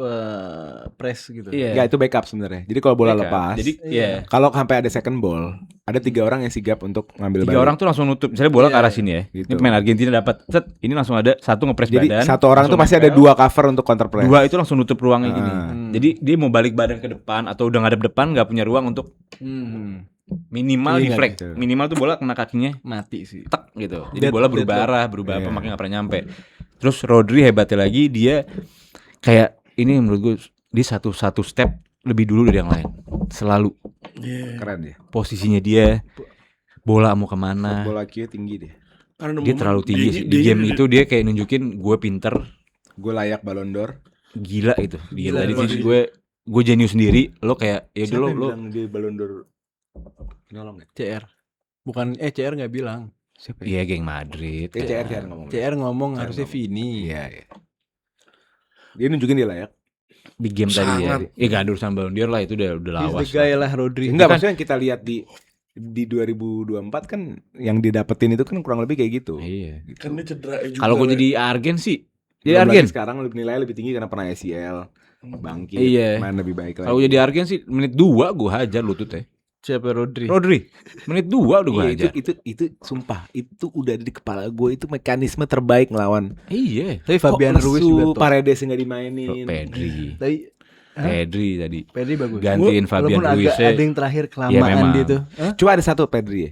press gitu. Iya. Ya itu backup sebenarnya. Jadi kalau bola Backup. lepas, Jadi ya kalau sampai ada second ball, ada 3 orang yang sigap untuk ngambil tiga balik. orang tuh langsung nutup. Misalnya bola ke arah sini ya. Gitu. Ini pemain Argentina dapat set, ini langsung ada satu ngepres Jadi badan. satu orang tuh langsung pasti ada nempel. 2 cover untuk counter press. Dua itu langsung nutup ruangnya gini. Ah. Jadi dia mau balik badan ke depan atau udah ngadep depan nggak punya ruang untuk minimal Iya, deflect. gitu. Minimal tuh bola kena kakinya Mati sih. tek gitu. Jadi Dead- bola berubah deadlock. arah, berubah apa Iya. makanya nggak pernah nyampe. Terus Rodri hebatnya lagi dia kayak ini menurut gue dia satu step lebih dulu dari yang lain. Selalu Iya. Keren dia. posisinya dia, bola mau kemana. Bola IQ tinggi dia. Karena Dia terlalu tinggi sih. Di game itu dia kayak nunjukin gue pinter, Gue layak Ballon d'Or. gila itu. Di game Gila, tadi emang sih sih. gue jenius sendiri. Lo kayak ya udah Siapa lo yang lo bilang dia Ballon d'Or? Nyolong ya? CR. Bukan CR nggak bilang. Siapa Iya, geng Madrid. CR kayak- ngomong. CR ngomong CR harusnya ngomong. Vini. Iya, iya. Dia nunjukin dia layak. Di game tadi ya. Sangat. Ya gak ada urusan Ballon d'Or lah, itu udah He's lawas. the guy lah Rodri. Enggak, kan- maksudnya yang kita lihat di 2024 kan yang didapetin itu kan kurang lebih kayak gitu. Iya. kan dia cedera juga. Kalau gue Le. jadi Argen sih Jadi Belum Argen. lagi sekarang nilainya lebih tinggi karena pernah ACL. Bangkit. Iya. Main lebih baik lagi. Kalau jadi Argen sih menit 2 gue hajar lututnya. Siapa Rodri? Rodri, menit 2 udah gue Iya, hajar. itu sumpah itu udah ada di kepala gue, itu mekanisme terbaik ngelawan. Iya. Tapi Fabian Kok Ruiz lesu, juga top. Paredes nggak dimainin. Pedri. Tapi Pedri tadi. Pedri bagus. Gantiin Fabian Walaupun Ruiz. ada yang terakhir Iya, kelamaan memang. dia tuh. Hah? Cuma ada satu Pedri ya.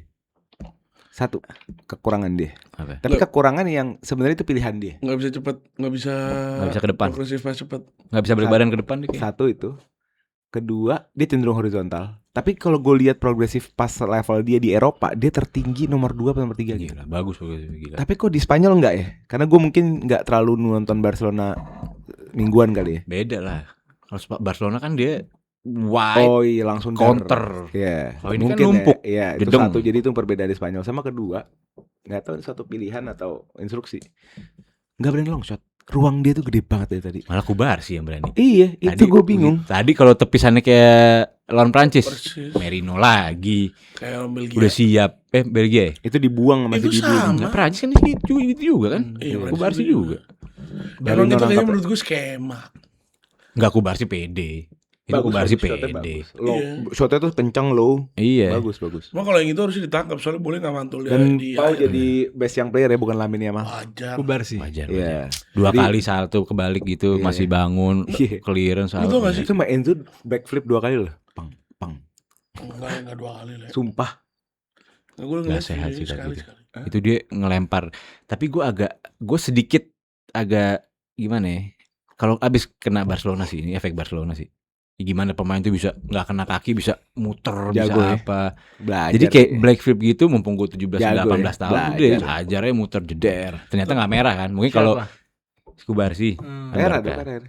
Satu kekurangan dia. Apa? Tapi kekurangan yang sebenarnya itu pilihan dia. Nggak bisa cepet, nggak bisa ke depan. progresif cepet. Nggak bisa balik badan ke depan deh. kayaknya. Satu itu. Kedua, dia cenderung horizontal. Tapi kalau gue lihat progresif pas level dia di Eropa, dia tertinggi nomor 2 atau nomor 3 gitu. Gila, bagus gila. Tapi kok di Spanyol enggak ya? Karena gue mungkin nggak terlalu nonton Barcelona mingguan kali ya. Beda lah. Kalau Barcelona kan dia wide Oh iya, langsung counter. Iya. Oh, ini kan Mungkin numpuk, ya. Iya, itu gedung. satu. Jadi itu perbedaan di Spanyol. Sama kedua, nggak tahu satu pilihan atau instruksi. Nggak berani long shot. Ruang dia tuh gede banget dari tadi. Malah Kubar sih yang berani. Iya, itu gue bingung. Tadi kalau tepisannya kayak lawan Prancis, Persis. Merino lagi. Kayak Belgia. Udah siap. Belgia ya? Itu dibuang masih Itu dibuang. sama. Nah, Prancis kan itu juga kan? Iya, Kubar sih juga. Emang Merino itu kayaknya nangkap- menurut gue skema. Enggak, Kubar sih pede. Itu Kubar sih shotnya pede. bagus. Low, Iya. shotnya tuh kencang low. Iya. Bagus. Cuma kalau yang itu harusnya ditangkap soalnya boleh nggak mantul dia Dan di Pau air. jadi best young player ya, bukan Lamine Yamal. Wajar. Kubar sih. Wajar. Iya. Dua Jadi- kali salto kebalik gitu Iya. masih bangun, Iya. clearance Lu tau gak sih? Itu Mbak Enzo backflip 2 kali loh. Pang. Enggak 2 kali lah. Sumpah. Nah, gue Nggak ngeliat sehat videonya sih tadi sekali itu. sekali. Itu dia ngelempar. Tapi gue sedikit agak gimana ya? Kalau abis kena Barcelona sih, ini efek Barcelona sih. Ya gimana pemain tuh bisa nggak kena kaki, bisa muter, Jago bisa ya. apa. Belajar. Jadi kayak ya. black flip gitu, mumpung gue 17 Jago 18 ya. tahun Belajar. dia hajarnya muter jeder. Ternyata nggak merah kan? Mungkin kalau Kubar sih. Merah Barca. ada kan.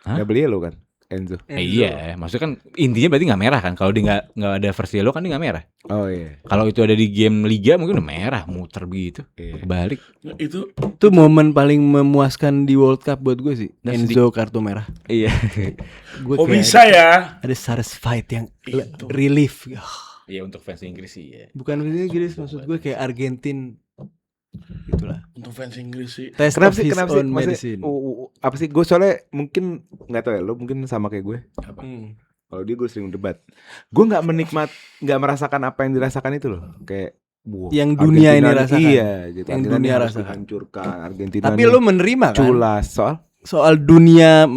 Hah? Gak beli lo kan Enzo. Iya, maksudnya kan intinya berarti nggak merah kan? Kalau dia nggak ada first yellow kan dia nggak merah. Oh iya. Kalau itu ada di game liga mungkin udah merah, muter begitu. Iya. Kebalik. Nah, itu Itu momen paling memuaskan di World Cup buat gue sih. Dan Enzo kartu merah. Iya. Gue oh bisa ya. ada satisfied yang Itu. relief. Iya untuk fans Inggris sih ya. Bukan Inggris, maksud gue kayak Argentin. Itulah. Untuk fans Inggris sih. Test Kenapa of sih? his Kenapa sih? own Maksudnya, medicine. apa sih? Gue soalnya mungkin nggak tahu ya. Lo mungkin sama kayak gue. Hmm. Kalau dia gue sering debat. Gue nggak merasakan apa yang dirasakan itu loh. Kayak wow, Yang dunia ini Argentina rasakan. Iya, gitu. Yang Argentina dunia harus rasakan. dihancurkan. Argentina. Tapi nih lo menerima kan? culas Soal dunia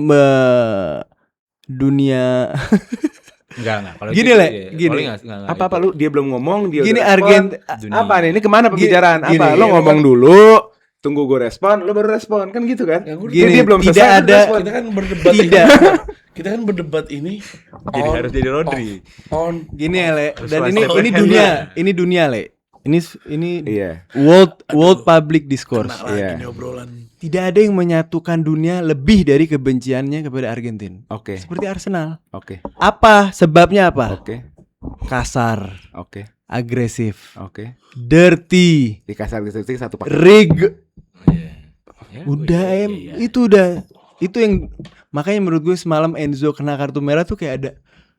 Enggak. Kalau Gini, itu, Le, iya. gini. Kalau nggak, apa lu dia belum ngomong dia Gini udah respon. Argentina Apa nih? Ini kemana pembicaraan? Gini, Apa? Lo gini, ngomong dulu, tunggu gue respon, lo baru respon, kan gitu kan? Ya, gue- Gini, dia belum tidak selesai, ada- lu respon. Kita kan berdebat Tidak. Kita kan berdebat ini Jadi harus jadi Rodri. on gini ya, Le. Dan Sesuai ini step. ini dunia, Le. Ini Iya. world public discourse. kena lagi Iya. nih obrolan. Tidak ada yang menyatukan dunia lebih dari kebenciannya kepada Argentina. Oke, Seperti Arsenal. oke, Apa sebabnya apa? oke, Kasar, oke, agresif, oke. dirty, Di kasar gitu satu paket. rig. Ya, Udah iya. itu udah itu yang makanya menurut gue semalam Enzo kena kartu merah tuh kayak ada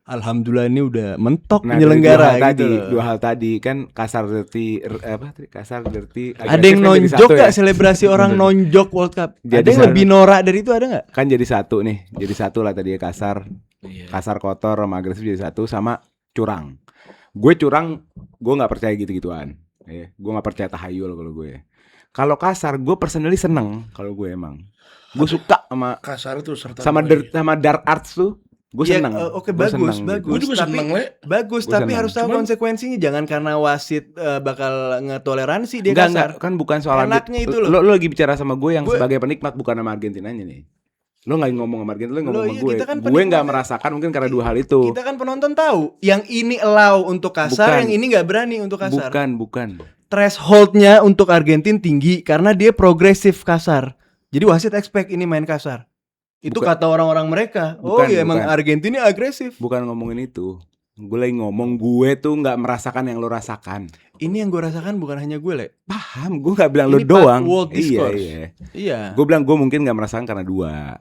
alhamdulillah ini udah mentok Nah, penyelenggara dari gitu. dua hal tadi kan kasar dirty kasar dirty. Ada agresif yang kan jadi nonjok satu gak ya. selebrasi orang nonjok World Cup? Jadi Ada yang satu. lebih norak dari itu ada nggak? Kan jadi satu nih, jadi satu lah tadi ya kasar, Iya. kasar kotor sama agresif jadi satu sama curang. Gue curang, gue nggak percaya gitu-gituan. Ya, gue nggak percaya tahayul kalau gue. Kalau kasar, gue personally seneng kalau gue emang. Gue suka sama Kasar itu serta sama dark arts tuh. Gue Iya, seneng. oke, Gua bagus, seneng bagus. Gue gitu. juga Tapi- seneng le. Bagus, Gua tapi senang. harus tahu Cuman- konsekuensinya. Jangan karena wasit bakal ngetoleransi dia Enggak, kasar. kan bukan soal Enaknya itu loh. Lo lagi bicara sama gue yang Gue- sebagai penikmat bukan sama Argentinanya nih. Lo nggak ngomong sama Argentina, lo ngomong Loh, sama iya, gue. kita kan Gue penikmat nggak ya. merasakan mungkin karena dua hal itu. Kita kan penonton tahu, yang ini allow untuk kasar, Bukan. yang ini nggak berani untuk kasar. Bukan. Thresholdnya untuk Argentina tinggi karena dia progresif kasar. Jadi wasit expect ini main kasar. Itu Bukan. kata orang-orang mereka. Oh Bukan, iya emang bukan. Argentina agresif. Bukan ngomongin itu. Gue lagi ngomong gue tuh nggak merasakan yang lo rasakan. Ini yang gue rasakan bukan hanya gue, Le. Paham? Gue nggak bilang lo Ini part doang. world discourse. Iya. Iya. Gue bilang gue mungkin nggak merasakan karena dua.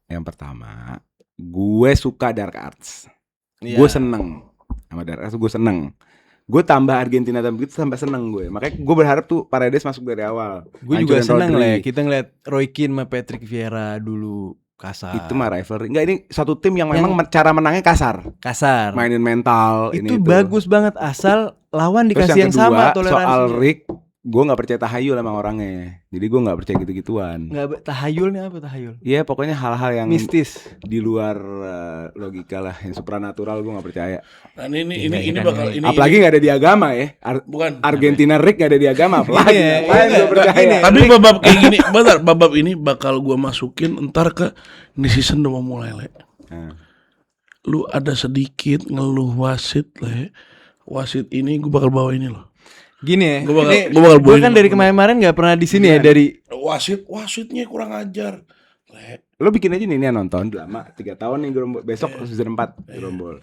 Yang pertama, gue suka dark arts. Iya. Gue seneng sama dark arts. Gue seneng. gue tambah Argentina tambah gitu tambah seneng gue. Makanya gue berharap tuh Paredes masuk dari awal. Gue juga Hancurin seneng Rodri. lah kita ngeliat Roy Keane sama Patrick Vieira dulu kasar. Itu mah rivalry. Enggak, ini satu tim yang memang cara menangnya kasar. Kasar. Mainin mental itu ini bagus banget asal lawan Terus dikasih yang sama kedua, soal toleransinya. Rick, gue nggak percaya tahayul sama orangnya. Jadi gue nggak percaya gitu-gituan. Nggak tahayulnya apa tahayul? Iya pokoknya hal-hal yang Mistis. di luar logika lah, yang supranatural gue nggak percaya. Nah ini Iya, bakal kan, ini. Apalagi nggak ada di agama ya. Bukan. Argentina Rick nggak ada di agama. Apalagi Iya, ngapain iya, gue percaya. gini. Tapi babab kayak gini, bentar, babab ini bakal gua masukin entar ke ini season udah mau mulai, Le. Nah, Lu ada sedikit ngeluh wasit, Le. Wasit ini gua bakal bawa ini loh. Gini ya. Gua bakal- ini gua bakal gua bawain kan lu. dari kemarin-kemarin nggak pernah di sini ya dari Wasitnya kurang ajar, Le. lo bikin aja nih yang nonton lama 3 tahun nih Gerombol. Besok season 4 Gerombol.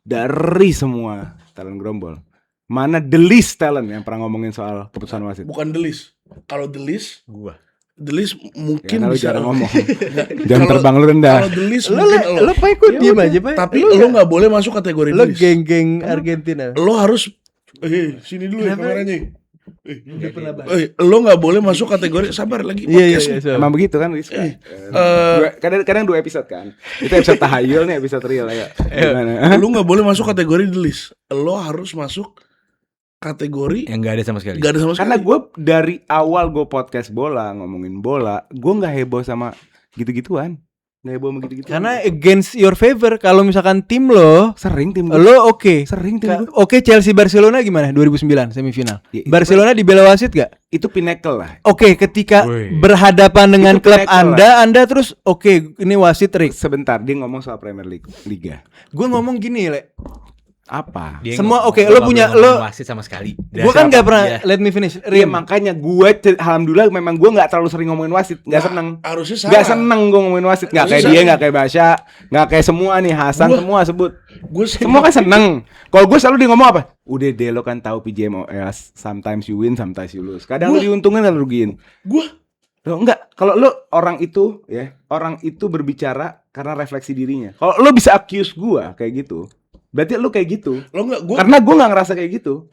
Dari semua talent Gerombol, mana the least talent yang pernah ngomongin soal keputusan wasit? Bukan the list. Kalau the list Gua. mungkin Karena lu bisa jarang ngomong. Nggak, Jam kalau- terbang lu rendah. Kalau the list lo mungkin lo Pak ikut diem aja Pak. tapi lo nggak boleh masuk kategori Lo the list. geng-geng Argentina. Lo harus sini dulu ya Kenapa? kameranya. Udah pernah bahas. Lo nggak boleh masuk kategori, sabar lagi Iya podcast nih. so. Emang begitu kan Rizka? Kadang 2 episode kan. Itu episode tahayul nih, episode real ya. Gimana? Lo nggak boleh masuk kategori the list. Lo harus masuk kategori Yang nggak ada sama sekali. nggak ada sama sekali. Karena gue dari awal gue podcast bola, ngomongin bola, gue nggak heboh sama gitu-gituan. Nggak heboh sama gitu-gituan. Karena against your favor kalau misalkan tim lo sering tim gue. lo oke. Sering tim gue. Oke Chelsea Barcelona gimana 2009 semifinal? Ya, itu Barcelona dibela wasit gak? Itu pinnacle lah. Oke, ketika Wih. berhadapan dengan Itu klub pinnacle Anda terus oke, ini wasit Rick. Sebentar, dia ngomong soal Premier League, Liga. Gue ngomong gini, Le. Apa? Dia Semua nggak- oke, gua lo nggak punya boleh ngomong lo. wasit sama sekali. Gue kan gak pernah. Iya. Let me finish. Iya Rim. makanya gue alhamdulillah memang gue nggak terlalu sering ngomongin wasit, nggak seneng. harusnya salah. Nggak seneng gue ngomongin wasit, nggak kayak Harusnya dia, salah. nggak kayak Basya, nggak kayak semua nih Hasan Gua- semua sebut. Gue Semua kan seneng. Kalau gue selalu dia ngomong apa? Udah deh lo kan tahu PJMOS, sometimes you win, sometimes you lose. Kadang lo Gua- diuntungin, kadang lo rugiin. Gue Lo enggak, kalau lo orang itu ya, orang itu berbicara karena refleksi dirinya. Kalau lo bisa accuse gue kayak gitu, berarti lo kayak gitu. lo nggak gue. Karena gue nggak ngerasa kayak gitu.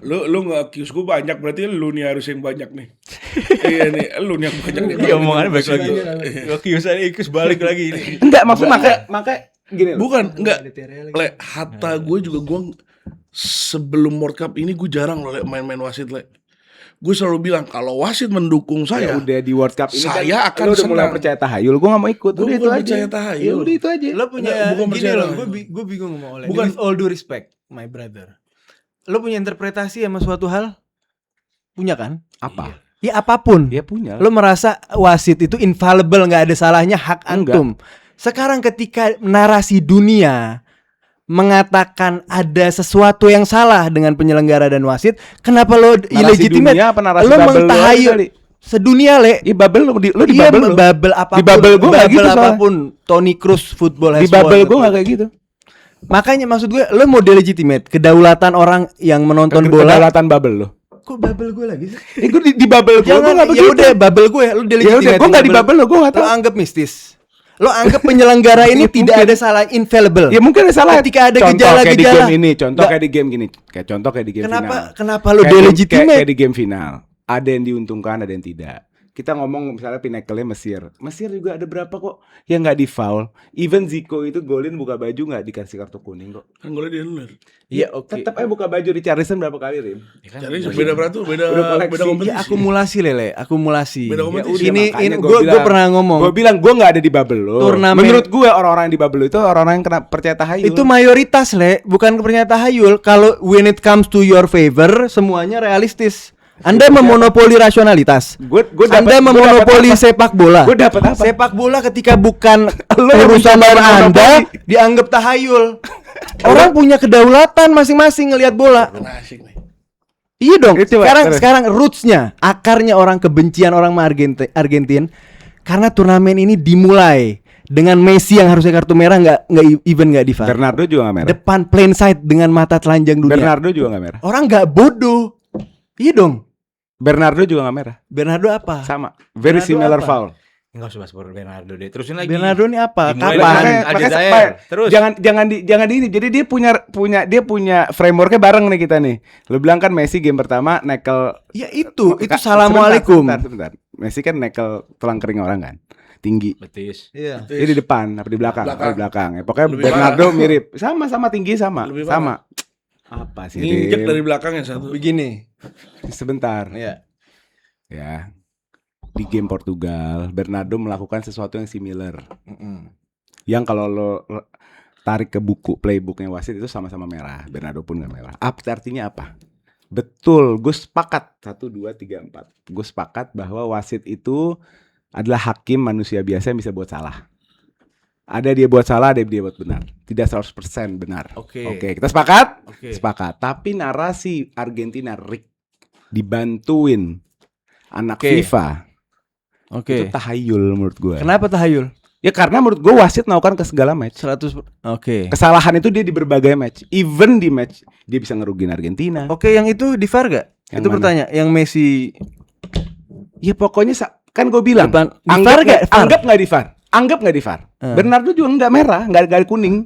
Lo nggak accuse gue banyak, berarti lo nih harus yang banyak nih. Iya nih, lo nih yang banyak nih. Iya omongannya balik lagi. Iya. Lo kiusan ikut balik lagi ini. Enggak, maksud makanya gini loh. Bukan, enggak. Le, hatta gue juga sebelum World Cup ini gue jarang loh Le, main-main wasit, Le. Gue selalu bilang kalau wasit mendukung Ya saya, udah di World Cup ini saya kan akan lo udah mulai senang. percaya tahayul, gue gak mau ikut. Gue Udah itu bukan aja. percaya tahayul. Ya udah itu aja. Lo punya Enggak, bukan gini percaya loh, lah. gue bingung sama Oleh. Bukan. With all due respect, my brother. Lo punya interpretasi sama suatu hal? Punya kan? Apa? Ya apapun. Dia punya. Lo merasa wasit itu infallible, nggak ada salahnya, hak Enggak. antum. Sekarang ketika narasi dunia mengatakan ada sesuatu yang salah dengan penyelenggara dan wasit, kenapa lo Narasi illegitimate? dunia apa narasi Lo bubble lo aja mentahayul kali? sedunia, Le. Iya bubble lo di Iya, bubble lo. bubble apapun. Di bubble gua nggak gitu soalnya. apapun. Tony Cruz football Di has won. bubble gue gak kayak gitu. Makanya maksud gue, lo mau delegitimate kedaulatan orang yang menonton bola. Kedaulatan bubble lo. Kok bubble gue lagi sih? Gue di bubble gue Jangan, gak ya begitu. udah bubble gue, lo Ya delegitimate. udah, gue gak di bubble lo, gue gak Lo tahu. anggap mistis. Lo anggap penyelenggara ini tidak ada salah, infallible. Ya mungkin ada salah. Ketika ada Contoh kayak di gejala-gejala. game ini, contoh Nggak. kayak di game gini, kayak contoh kayak di game final. Kenapa lo Kayak di- delegitimate? kayak di game final. Ada yang diuntungkan, ada yang tidak. Kita ngomong misalnya pinnacle-nya Mesir. Mesir juga ada berapa kok yang nggak di foul. Even Zico itu golin buka baju nggak dikasih kartu kuning kok. kan gue dia nulir. Iya, oke. Tetap aja buka baju di Richarlison berapa kali, Rim? Jadi beda peraturan, Udah koleksi. beda kompetisi. Ya akumulasi, Lele, akumulasi. Beda kompetisi. Ini makanya gue pernah ngomong. Gue bilang gue nggak ada di bubble lo. Turnamen- Menurut gue orang-orang yang di bubble lo itu orang-orang yang kena percaya tahayul. Itu mayoritas, Le, bukan kepercayaan tahayul. Kalau when it comes to your favor, semuanya realistis. Anda memonopoli rasionalitas. Gue Anda memonopoli sepak bola. Gue dapat apa? Sepak bola ketika bukan Lo yang urusan mencoba Anda monopoli. dianggap tahayul. Orang punya kedaulatan masing-masing ngelihat bola. Nah, asik nih. Iya dong. Coba, terus. Sekarang rootsnya, akarnya orang kebencian orang sama Argentina karena turnamen ini dimulai dengan Messi yang harusnya kartu merah nggak di VAR. Bernardo juga nggak merah. Depan plain sight dengan mata telanjang dunia. Bernardo juga nggak merah. Orang nggak bodoh. Iya dong. Bernardo juga nggak merah. Bernardo apa? Sama. Very Bernardo similar apa? foul. Enggak usah bahas Bernardo deh. Terusin lagi. Bernardo ini apa? Dimulai Kapan? dengan Aljazair. Terus. Jangan di ini. Jadi dia punya frameworknya bareng nih kita nih. Lu bilang kan Messi game pertama nekel. Ya itu Kak, assalamualaikum. Sebentar. Messi kan nekel tulang kering orang kan. Tinggi. Betis. Iya. Dia di depan apa di belakang? Belakang. Di belakang. Ya, pokoknya Lebih Bernardo mirip. Sama tinggi sama. Lebih Sama. Apa sih? Nginjek Dim? dari belakang yang satu. Begini. Sebentar. Iya. Ya. Di game Portugal, Bernardo melakukan sesuatu yang similar. Yang kalau lo tarik ke buku playbooknya wasit itu sama-sama merah. Bernardo pun nggak merah. Artinya apa? Betul, gue sepakat. 1, 2, 3, 4. Gue sepakat bahwa wasit itu adalah hakim manusia biasa yang bisa buat salah. Ada dia buat salah, ada dia buat benar. Tidak 100% benar. Oke. Oke, kita sepakat? Oke. Sepakat. Tapi narasi Argentina Rick dibantuin anak Oke. FIFA. Oke. Itu tahayul menurut gue. Kenapa tahayul? Ya karena menurut gue wasit melakukan ke segala match. 100. Oke. Kesalahan itu dia di berbagai match. Even di match dia bisa ngerugiin Argentina. Oke, yang itu di VAR gak? Yang Itu mana? pertanyaan. Yang Messi Ya pokoknya kan gue bilang Depan- di anggap VAR nggak nggak? VAR? anggap nggak di VAR. Anggap nggak di VAR. Bernardo juga nggak merah, nggak kuning.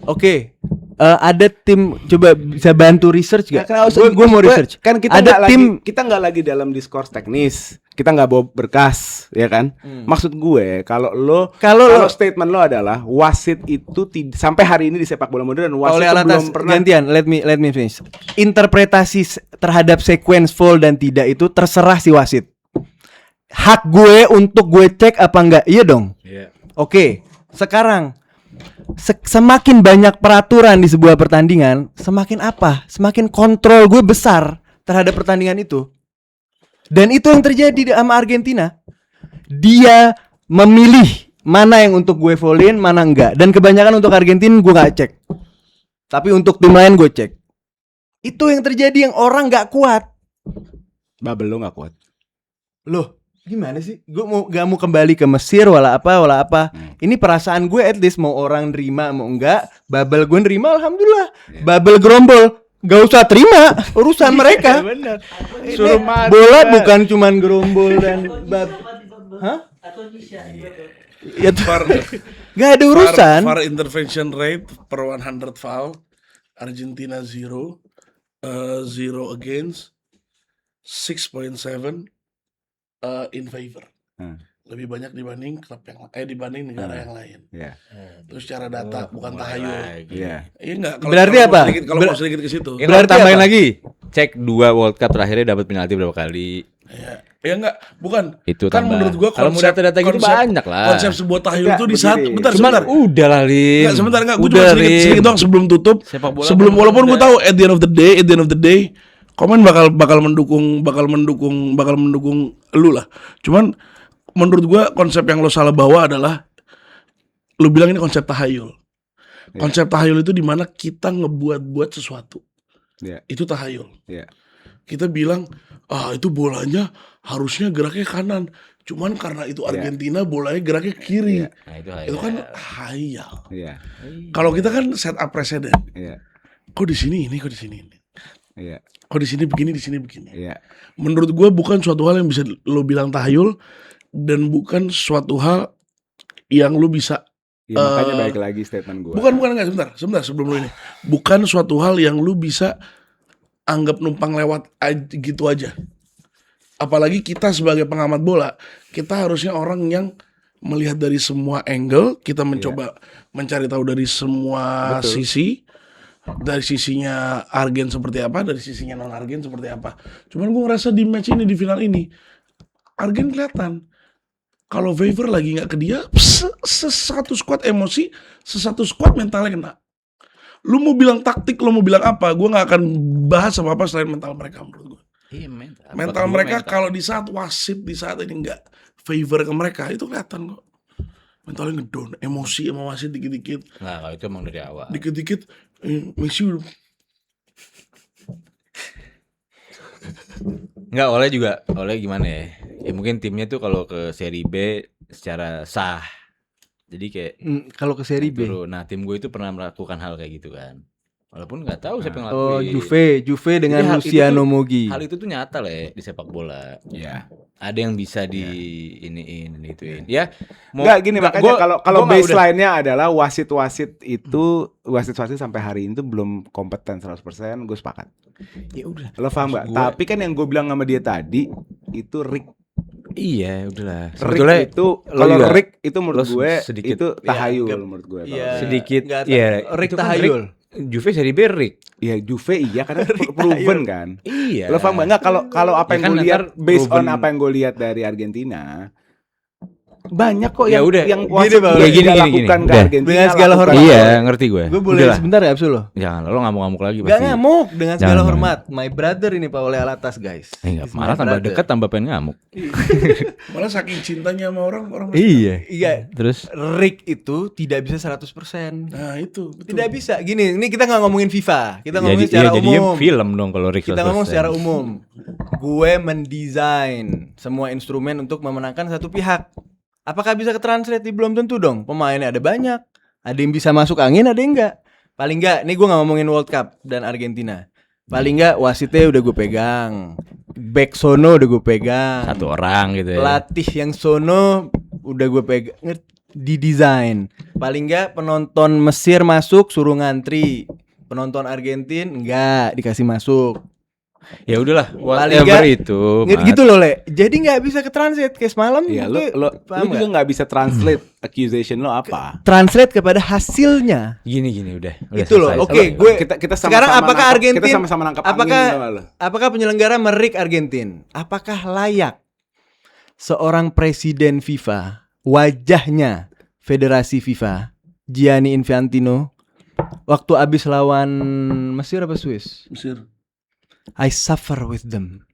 Oke. Ada tim coba bisa bantu research gak? Nah, Gue mau research. Kan kita Ada nggak tim lagi dalam diskurs teknis. Kita nggak bawa berkas, ya kan? Maksud gue kalau Kalau statement lo adalah wasit itu sampai hari ini di sepak bola modern wasit oleh itu alatas belum pernah gantian, let me finish. Interpretasi terhadap sequence foul dan tidak itu terserah si wasit. Hak gue untuk gue cek apa enggak? Iya dong. Iya. Oke. Sekarang semakin banyak peraturan di sebuah pertandingan, semakin apa? Semakin kontrol gue besar terhadap pertandingan itu. Dan itu yang terjadi sama Argentina. Dia memilih mana yang untuk gue foulin, mana enggak. Dan kebanyakan untuk Argentina gue gak cek. Tapi untuk tim lain gue cek. Itu yang terjadi yang orang gak kuat. bubble lo nggak kuat. Loh, gimana sih? Gue gak mau kembali ke Mesir wala apa. Ini perasaan gue at least mau orang nerima mau enggak. Bubble gue nerima alhamdulillah. Bubble gerombol gak usah terima urusan mereka. Bener. Ini Suruh mati. bola bukan cuman gerombol dan hah? Ya tuh, VAR, gak ada urusan. VAR intervention rate per 100 foul. Argentina 0 against 6.7 in favor. Lebih banyak dibanding klub yang dibanding negara yang lain. Iya. Terus secara data bukan tahayul. Iya. Iya enggak? Berarti apa? Kalau mau sedikit ke situ. Ini Berarti tambahin apa? lagi. Cek 2 World Cup terakhirnya dapat penalti berapa kali. Ya enggak, bukan. Itu Kan tambah. menurut gua Kalau mau data-data gitu banyak lah. Konsep sebuah tahayul Enggak, itu di saat begini. bentar Cuman sebentar. udah lah Lim. Enggak, sebentar enggak, gue Udah, cuma sedikit Lim. doang sebelum tutup. Sepak bola Sebelum kan walaupun gue udah. tahu at the end of the day komen bakal mendukung lu lah. Cuman menurut gua konsep yang lo salah bawa adalah lu bilang ini konsep tahayul. Konsep tahayul itu dimana kita ngebuat sesuatu. Iya. Itu tahayul. Iya. Kita bilang itu bolanya harusnya geraknya kanan. Cuman karena itu Argentina bolanya geraknya kiri. Nah, Itu kan hayal. Iya. Kalau kita kan set up presiden. Iya. Kok di sini ini, kok di sini ini. Iya. Kok di sini begini, di sini begini. Iya. Menurut gue bukan suatu hal yang bisa lo bilang tahayul dan bukan suatu hal yang lo bisa Ya, makanya balik lagi statement gue. bukan enggak sebentar sebelum lo ini. Bukan suatu hal yang lo bisa anggap numpang lewat gitu aja. Apalagi kita sebagai pengamat bola, kita harusnya orang yang melihat dari semua angle, kita mencoba mencari tahu dari semua sisi. Dari sisinya Argen seperti apa, dari sisinya non Argen seperti apa. Cuman gue ngerasa di match ini, di final ini, Argen kelihatan kalau favor lagi nggak ke dia, sesatu squad emosi, sesatu squad mentalnya kena. Lu mau bilang taktik, lu mau bilang apa, gue nggak akan bahas apa selain mental mereka menurut gue. Iya, Mental mereka kalau di saat wasit di saat ini nggak favor ke mereka itu kelihatan kok. Mentalnya ngedown, emosi sama wasit dikit-dikit. Nah, kalau itu emang dari awal. Dikit-dikit Messi Enggak, oleh gimana ya? Ya mungkin timnya tuh kalau ke seri B secara sah. Jadi kayak Kalau ke seri B. Nah, tim gue itu pernah melakukan hal kayak gitu kan. Walaupun nggak tahu siapa yang Oh, ngelakuin. Juve dengan Jadi hal itu Luciano tuh- Moggi. Hal itu tuh nyata di sepak bola. Ya. Ada yang bisa di iniin, ituin. Ya, Nggak gini, makanya gua- kalau gua nggak udah- baseline-nya adalah wasit-wasit sampai hari ini tuh belum kompeten 100%, gue sepakat. ya udah. Lo paham nggak? Maksud gua- Tapi kan yang gue bilang sama dia tadi itu Rick. Iya, udahlah. Rick Sebetulnya itu lo kalau juga- Rick itu menurut lo gue sedikit- itu tahayul Iya, menurut gue. Iya. sedikit Nggak ya Rick itu kan tahayul. Juve Serie B Rick. Ya Juve iya karena proven kan. Iya. Lo paham nggak? Nggak, kalau apa Ya yang kan gue lihat ntar based on proven- apa yang gue lihat dari Argentina, banyak kok Ya yang udah. yang Gini, wasit Bang. udah Ya, gini, lakukan gini. ke Udah. Argentina. Dengan segala lakukan. hormat. Iya, ngerti gue. Gue boleh Udahlah. sebentar ya Absul lo? Jangan, lo ngamuk-ngamuk lagi Gak pasti. ngamuk dengan segala Jangan. hormat. My brother ini Pak Ole Alatas guys. Enggak, He's my malah tambah brother. dekat tambah pengen ngamuk. Malah saking cintanya sama orang Iya. Iya. Terus Rick itu tidak bisa 100%. Nah itu betul. Tidak bisa. Gini, ini kita nggak ngomongin FIFA. Kita jadi ngomongin secara jadinya umum. film dong kalau Rick Kita ngomong 100%. secara umum. Gue mendesain semua instrumen untuk memenangkan satu pihak. Apakah bisa ketranslate? Belum tentu dong. Pemainnya ada banyak. Ada yang bisa masuk angin, ada yang enggak. Paling enggak, nih gue gak ngomongin World Cup dan Argentina. Paling enggak wasitnya udah gue pegang. Back sono udah gue pegang. Satu orang gitu ya. Pelatih yang sono udah gue pegang. Didesain. Paling enggak penonton Mesir masuk suruh ngantri. Penonton Argentin enggak dikasih masuk. Ya udahlah, Paling whatever nggak- itu. Gitu loh Le. Jadi nggak bisa ketranslate kayak semalam. Iya, gue lo paham juga nggak bisa translate accusation lo apa. translate kepada hasilnya. Gini udah Itu loh. selesai. Oke, gue kita sama-sama sekarang apakah nangkap- Argentin kita sama-sama nangkap apakah angin, tau gak lo? apakah penyelenggara merik Argentin? Apakah layak seorang presiden FIFA, wajahnya Federasi FIFA, Gianni Infantino, waktu abis lawan Mesir apa Swiss? Mesir. I suffer with them.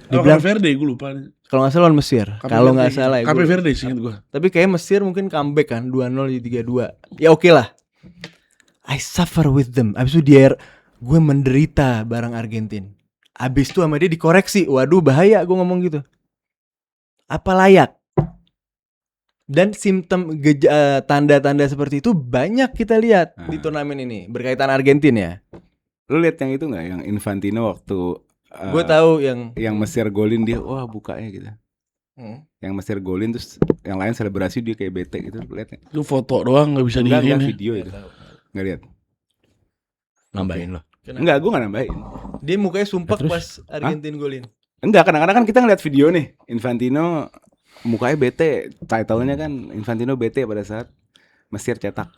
Oh, Dibilang Cape Verde gue lupa. kalau nggak salah lawan Mesir. Kalau nggak salah ya. Cape gua- Verde sih gue. Tapi kayak Mesir mungkin comeback kan 2-0 jadi 3-2. Ya oke lah. I suffer with them. Abis itu gue menderita bareng Argentin. Abis itu sama dia dikoreksi. Waduh bahaya gue ngomong gitu. Apa layak? Dan simptom tanda-tanda seperti itu banyak kita lihat di turnamen ini berkaitan Argentin ya. Lu lihat yang itu nggak, yang Infantino waktu Gue tahu yang yang Mesir golin dia, wah bukanya gitu. Yang Mesir golin terus yang lain selebrasi dia kayak bete gitu, lihat nggak? Itu foto doang nggak bisa Enggak diinin. video itu, nggak lihat. nambahin loh. Enggak, gue nggak nambahin. dia mukanya sumpek Terus? pas Argentin golin. Enggak, kadang-kadang kan kita ngeliat video nih, Infantino mukanya bete, title-nya kan Infantino bete pada saat Mesir cetak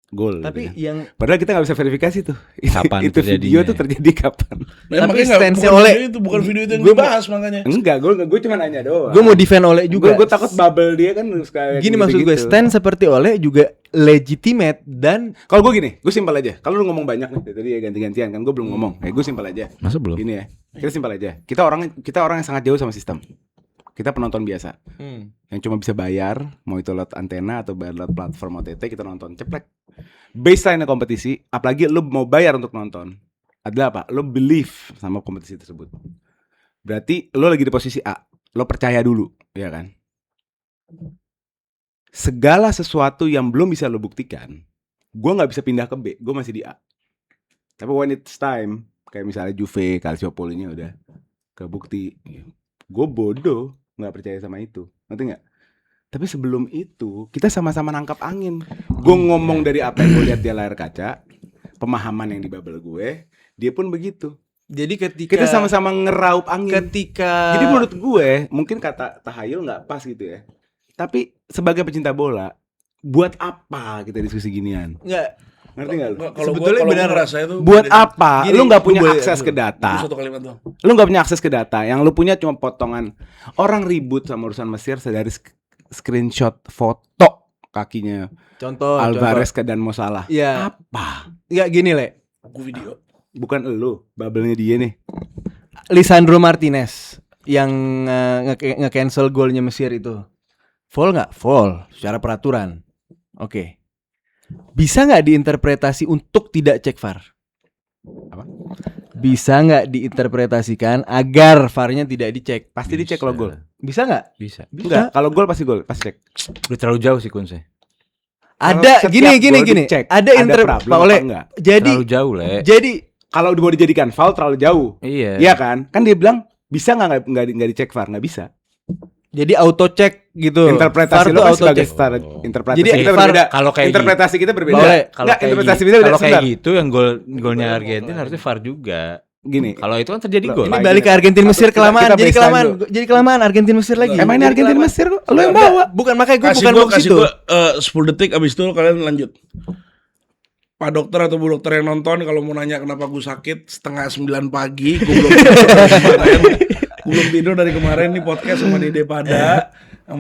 gol. Tapi gitu kan. yang Padahal kita nggak bisa verifikasi tuh. Kapan itu video terjadinya? tuh terjadi kapan? Nah, Tapi makanya nggak- stance-nya bukan oleh- video itu bukan video itu yang Gue mau- dibahas makanya. Enggak, gue cuma nanya doang. gue mau defend oleh juga. Gue takut bubble dia kan kayak Gini maksud gue, gitu-gitu. stand seperti Ole juga legitimate dan Kalau gue gini, gue simpel aja. Kalau lu ngomong banyak nih, dari tadi ya ganti-gantian kan, gue belum ngomong. Gue simpel aja. Masa belum? Gini ya, kita simpel aja. Kita orang yang sangat jauh sama sistem. Kita penonton biasa, yang cuma bisa bayar, mau itu lewat antena atau bayar lewat platform OTT, kita nonton ceplek. Baseline kompetisi, apalagi lu mau bayar untuk nonton, adalah apa? Lu believe sama kompetisi tersebut. Berarti lu lagi di posisi A, lu percaya dulu, ya kan? Segala sesuatu yang belum bisa lu buktikan, gue nggak bisa pindah ke B, gue masih di A. Tapi when it's time, kayak misalnya Juve, Calciopoli-nya udah kebukti, gue bodoh nggak percaya sama itu, ngerti nggak? Tapi sebelum itu kita sama-sama nangkap angin. Gue ngomong dari apa yang gue lihat di layar kaca, pemahaman yang di bubble gue, dia pun begitu. jadi ketika Kita sama-sama ngeraup angin. ketika Jadi menurut gue mungkin kata tahayul nggak pas gitu ya. Tapi sebagai pecinta bola, buat apa kita diskusi ginian? nggak Ngerti nggak lu? Kalau Sebetulnya gua benar. ngerasa itu Buat beda. apa? Gini, Lu nggak punya gua boleh- akses ke Itu data. satu kalimat doang. Lu nggak punya akses ke data. Yang lu punya cuma potongan. Orang ribut sama urusan Mesir dari screenshot foto kakinya contoh Alvarez dan Mo Salah. ya Apa? nggak gini Le, Gue video. Bukan elu, bubble-nya dia nih. Lisandro Martinez yang nge-cancel golnya Mesir itu foul nggak? Foul secara peraturan. Oke. Bisa nggak diinterpretasi untuk tidak cek VAR? Apa? Bisa nggak diinterpretasikan agar VAR-nya tidak dicek? Pasti dicek lo gol. Bisa nggak? Bisa. Enggak, kalau gol pasti cek. Udah terlalu jauh sih kunsnya. Ada Setiap gini. gol dicek, Ada problem Pak apa Ole. enggak? Jadi Terlalu jauh, Le. jadi Kalau mau dijadikan foul terlalu jauh. Iya. Iya kan? Kan dia bilang bisa nggak dicek VAR? Nggak bisa. jadi auto check gitu. Interpretasi VAR lo tuh kan auto sebagai check. star. Interpretasi Jadi kita VAR berbeda. kalau kayak interpretasi kita berbeda. Boleh. Enggak, interpretasi kita beda. Kalau kayak Sebentar. gitu yang golnya Argentina harusnya VAR juga. Gini. Kalau itu kan terjadi gol. Ini balik ke Argentina Mesir Kita kelamaan. Jadi baseline kelamaan. dulu. Jadi kelamaan Argentina Mesir lagi. Emang ini Jadi Argentina kelamaan. Mesir lo yang bawa. Bukan makanya gue Kasih bukan mau ke kasih situ. gua 10 detik abis itu kalian lanjut. Pak dokter atau bu dokter yang nonton kalau mau nanya kenapa gue sakit 8:30 pagi, gue belum tidur dari kemarin. Gue belum tidur dari kemarin nih podcast sama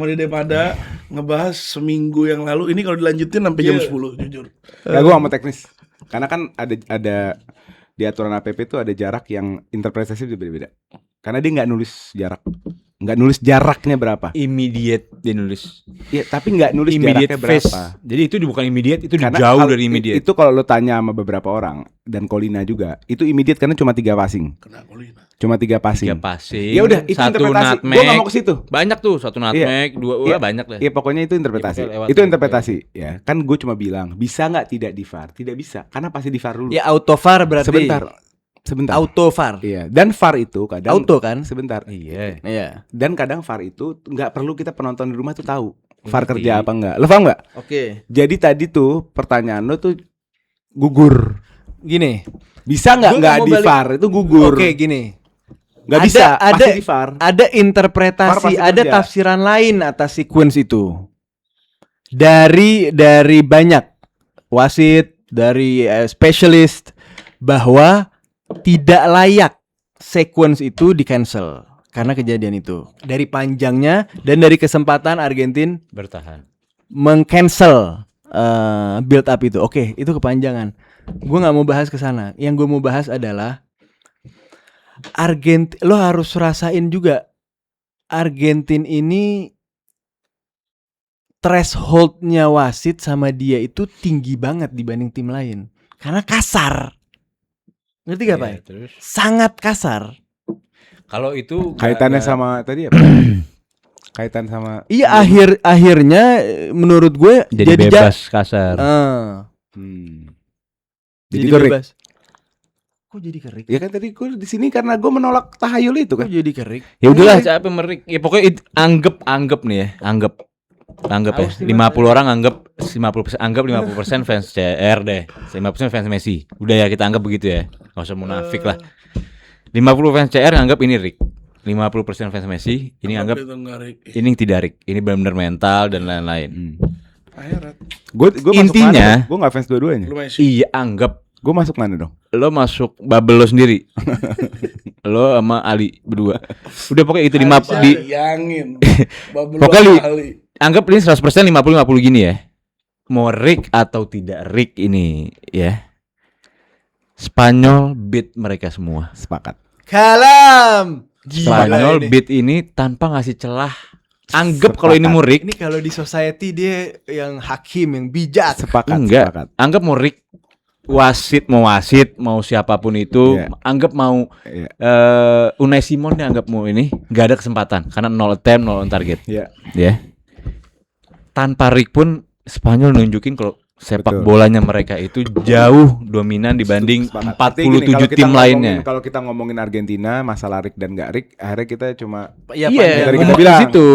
Dede Pada ngebahas seminggu yang lalu. Ini kalau dilanjutin sampai jam 10 jujur. Ya gue mau teknis. Karena kan ada di aturan APP itu ada jarak yang interpretasi berbeda. Karena dia nggak nulis jarak. Nggak nulis jaraknya berapa. Immediate dia nulis. Iya, tapi nggak nulis Immediate jaraknya phase. berapa. Jadi itu bukan immediate, itu Karena jauh kalau- dari immediate. Itu kalau lo tanya sama beberapa orang dan Colina juga, itu immediate karena cuma 3 passing. Kena Colina. Cuma 3 passing. 3 passing. Ya udah, itu satu interpretasi. nutmeg. Gue nggak mau ke situ. Banyak tuh, satu nutmeg, dua Iya. banyak lah. Ya pokoknya itu interpretasi. Ya, pokoknya lewat Itu itu. interpretasi. Ya kan gue cuma bilang bisa nggak tidak di VAR? Tidak bisa, karena pasti di VAR dulu. Ya auto VAR berarti. Sebentar. Auto VAR. Iya. Dan VAR itu kadang Auto kan? sebentar. Iya. Iya. Dan kadang VAR itu nggak perlu kita penonton di rumah tuh tahu VAR Ngerti. kerja apa enggak. Lo paham nggak? Oke. Jadi tadi tuh pertanyaan lo tuh gugur. Gini. Bisa nggak Gua nggak mau di balik- VAR itu gugur? Oke, gini. Nggak Ada- bisa. ada- Pasti di VAR. Ada VAR interpretasi, pasti ada kerja. tafsiran lain atas sequence itu. Dari banyak wasit, dari specialist bahwa tidak layak sequence itu di cancel karena kejadian itu. Dari panjangnya dan dari kesempatan Argentina Bertahan. meng-cancel build up itu. Oke, itu kepanjangan. Gue nggak mau bahas ke sana. Yang gue mau bahas adalah lo harus rasain juga Argentina ini thresholdnya wasit sama dia itu tinggi banget dibanding tim lain karena kasar. Ngerti gak Pak? Iya, terus Sangat kasar. kalau itu Kaitannya nggak- sama tadi apa? Kaitan sama Iya, akhirnya menurut gue jadi bebas kasar. Jadi gue bebas. Kok jadi kerik? ya kan tadi gue di sini karena gue menolak tahayul itu Kok kan. jadi kerik? Ya udahlah, siapa merik? Ya pokoknya anggap nih ya, anggap ya. 50 orang anggap 50% anggap 50% fans CR deh. 50% fans Messi. Udah ya kita anggap begitu ya. Enggak usah munafik lah. 50 fans CR anggap ini Rick. 50% fans Messi ini anggap Itu nggak, Rick. ini tidak Rick. Ini benar-benar mental dan lain-lain. Akhirat. Gue Intinya- gue nggak fans dua-duanya. Lu Messi. Iya, anggap Gue masuk mana dong? lo masuk bubble lo sendiri. Lo sama Ali berdua. Udah pokoknya itu Bayangin. Pokoknya anggap ini 100% 50-50 gini ya. Mau Rick atau tidak Rick ini ya. Spanyol beat mereka semua. Sepakat. Kalam. Spanyol ini. beat ini tanpa ngasih celah. Anggap kalau ini mau Rick, Ini kalau di society dia yang hakim, yang bijak. Sepakat. enggak. Sepakat. Anggap mau Rick, wasit, mau siapapun itu, Iya. anggap mau Iya. Unai Simon deh, anggap mau ini, nggak ada kesempatan karena 0 attempt, 0 on target. Iya. Ya. Tanpa Rick pun Spanyol nunjukin kalau sepak Betul. bolanya mereka itu jauh dominan dibanding Sepakat. 47 Kalau kita tim lainnya. Kalau kita ngomongin Argentina, masalah Rick dan gak Rick, akhirnya kita cuma Iya, Iya, Dari ngomong kita bilang. di situ.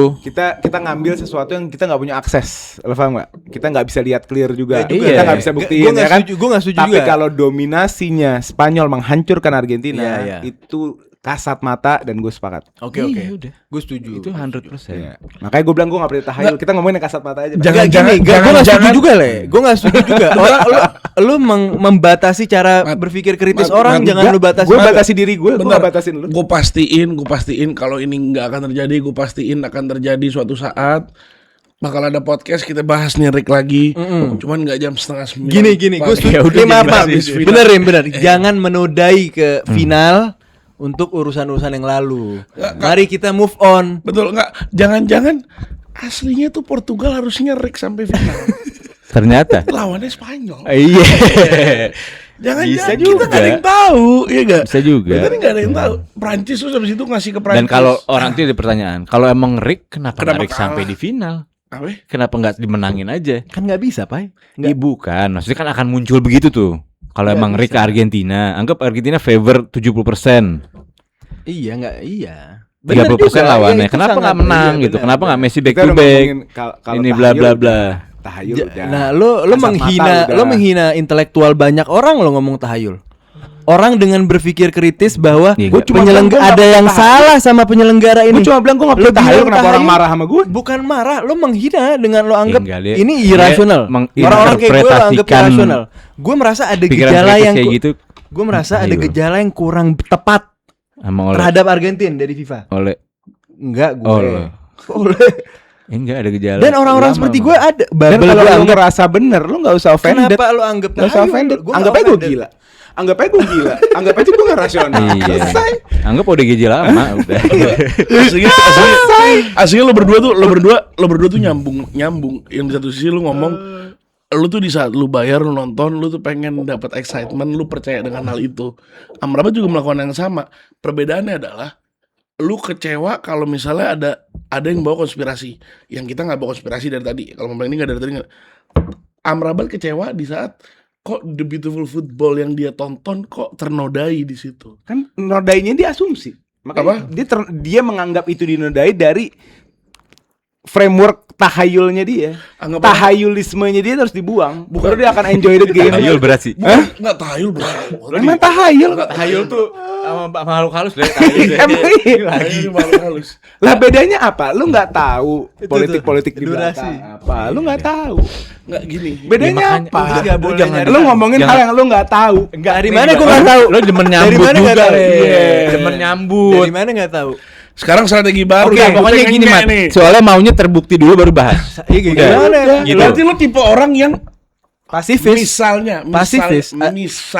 kita ngambil sesuatu yang kita nggak punya akses, lo paham nggak? Kita nggak bisa lihat clear juga, Iya. kita nggak bisa buktiin ya kan? Gue nggak setuju Tapi juga. kalau dominasinya Spanyol menghancurkan Argentina, Iya, iya. itu kasat mata dan gue sepakat. Oke, Iya, udah. gue setuju. Itu 100%. Iya. Makanya gue bilang gue nggak perlu tahayul, kita ngomongin yang kasat mata aja. Pak. Jangan gini, gue nggak setuju juga le. Gue nggak setuju juga. Orang lu membatasi cara berpikir kritis Mat, orang, Mat, jangan lu batasi. Gue batasi diri gue Bentar. nggak batasin lu. Gue pastiin kalau ini nggak akan terjadi, gue pastiin akan terjadi suatu saat. Bakal ada podcast kita bahas nih Rick lagi. Cuman nggak jam 8:30. Gini, gue setuju. Ya udah, Maaf, jadi Pak. Bener. Jangan menodai ke final untuk urusan-urusan yang lalu. Mari kita move on. Betul nggak? Jangan-jangan aslinya tuh Portugal harusnya Rick sampai final. Ternyata. Lawannya Spanyol. Iya. Jangan-jangan Bisa kita juga. nggak ada yang tahu, iya nggak? Bisa juga. Kita nggak ada yang tahu. Prancis terus habis itu ngasih ke Prancis. Dan kalau orang itu ada pertanyaan, kalau emang Rick kenapa Kenapa Rick kalah? sampai di final? Apa? Kenapa nggak dimenangin aja? Kan nggak bisa, Pai. Iya bukan, maksudnya kan akan muncul begitu tuh. Kalau emang Rick ke Argentina, anggap Argentina favor 70%. Iya nggak iya. 30% lawannya. itu Kenapa sangat- nggak menang iya, gitu? benar, Kenapa nggak benar. Messi back Kita to udah back? ngomongin kalau Ini bla tahayul bla udah. bla. Tahayul udah. Nah, lo Kasat menghina mata lo udah. menghina intelektual banyak orang lo ngomong tahayul. Orang dengan berpikir kritis bahwa Iya, Gua cuma bilang gua nggak ada yang percaya. salah sama penyelenggara ini. Gue cuma bilang gue gak Lo percaya tahayul, bilang kenapa orang tahayul. marah sama gue? Bukan marah, lo menghina dengan lo anggap enggak, dia- ini dia irasional. Orang-orang kayak gue lo anggap menginterpretasikan irasional. Gue merasa ada Pikiran gejala kritis yang kayak gitu gue merasa ada Tahayul. gejala yang kurang tepat sama oleh terhadap Argentina dari FIFA. oleh Enggak gue. Oleh. Oleh. enggak ada gejala. Dan orang-orang Lama, seperti Bang. gue ada. Dan Babel kalau gue lu anggap. ngerasa bener, lu gak usah offended. Kenapa lo anggap Gak usah tahayul? offended. Gua nggak Anggap aja gue offended. gila. Anggap aja gue gila. Anggap aja gue gak rasional. Iya. Selesai. Anggap ODGJ lama udah. Aslinya lo berdua tuh nyambung. Yang di satu sisi lo ngomong, lu tuh di saat lu bayar, lu nonton, lu tuh pengen dapat excitement, lu percaya dengan hal itu. Amrabat juga melakukan yang sama. Perbedaannya adalah lu kecewa kalau misalnya ada yang bawa konspirasi, yang kita nggak bawa konspirasi dari tadi. Kalau ngomong ini nggak dari tadi nggak. Amrabat kecewa di saat kok The Beautiful Football yang dia tonton kok ternodai di situ. Kan nodainya dia asumsi. Makanya Apa? dia menganggap itu dinodai dari framework tahayulnya dia. Anggap aja- Tahayulismenya dia harus dibuang. Bukan dia akan enjoy the game. Tahayul berat sih. Nggak tahayul bro. Emang tahayul. Tahayul tuh sama makhluk halus deh. Emang iya. Lagi malu halus. Lah bedanya apa? Lu nggak tahu Itu politik-politik tuh, di durasi. belakang apa? Lu nggak tahu. Nggak gini. Bedanya makanya- apa? Lu nggak boleh Jangan- nyari- Lu ngomongin hal yang lu nggak tahu. Enggak, Dari mana gua nggak tahu? Lo demen Dari nyambut mana nggak juga, tahu? Le. Iya. Demen nyambut. Dari mana nggak tahu? Sekarang strategi baru. Oke, nih. pokoknya Gua gini, pengen Mat. nih. Soalnya maunya terbukti dulu baru bahas. Iya gimana? Gitu. Berarti lu tipe orang yang Pasifis. misalnya Pasifis.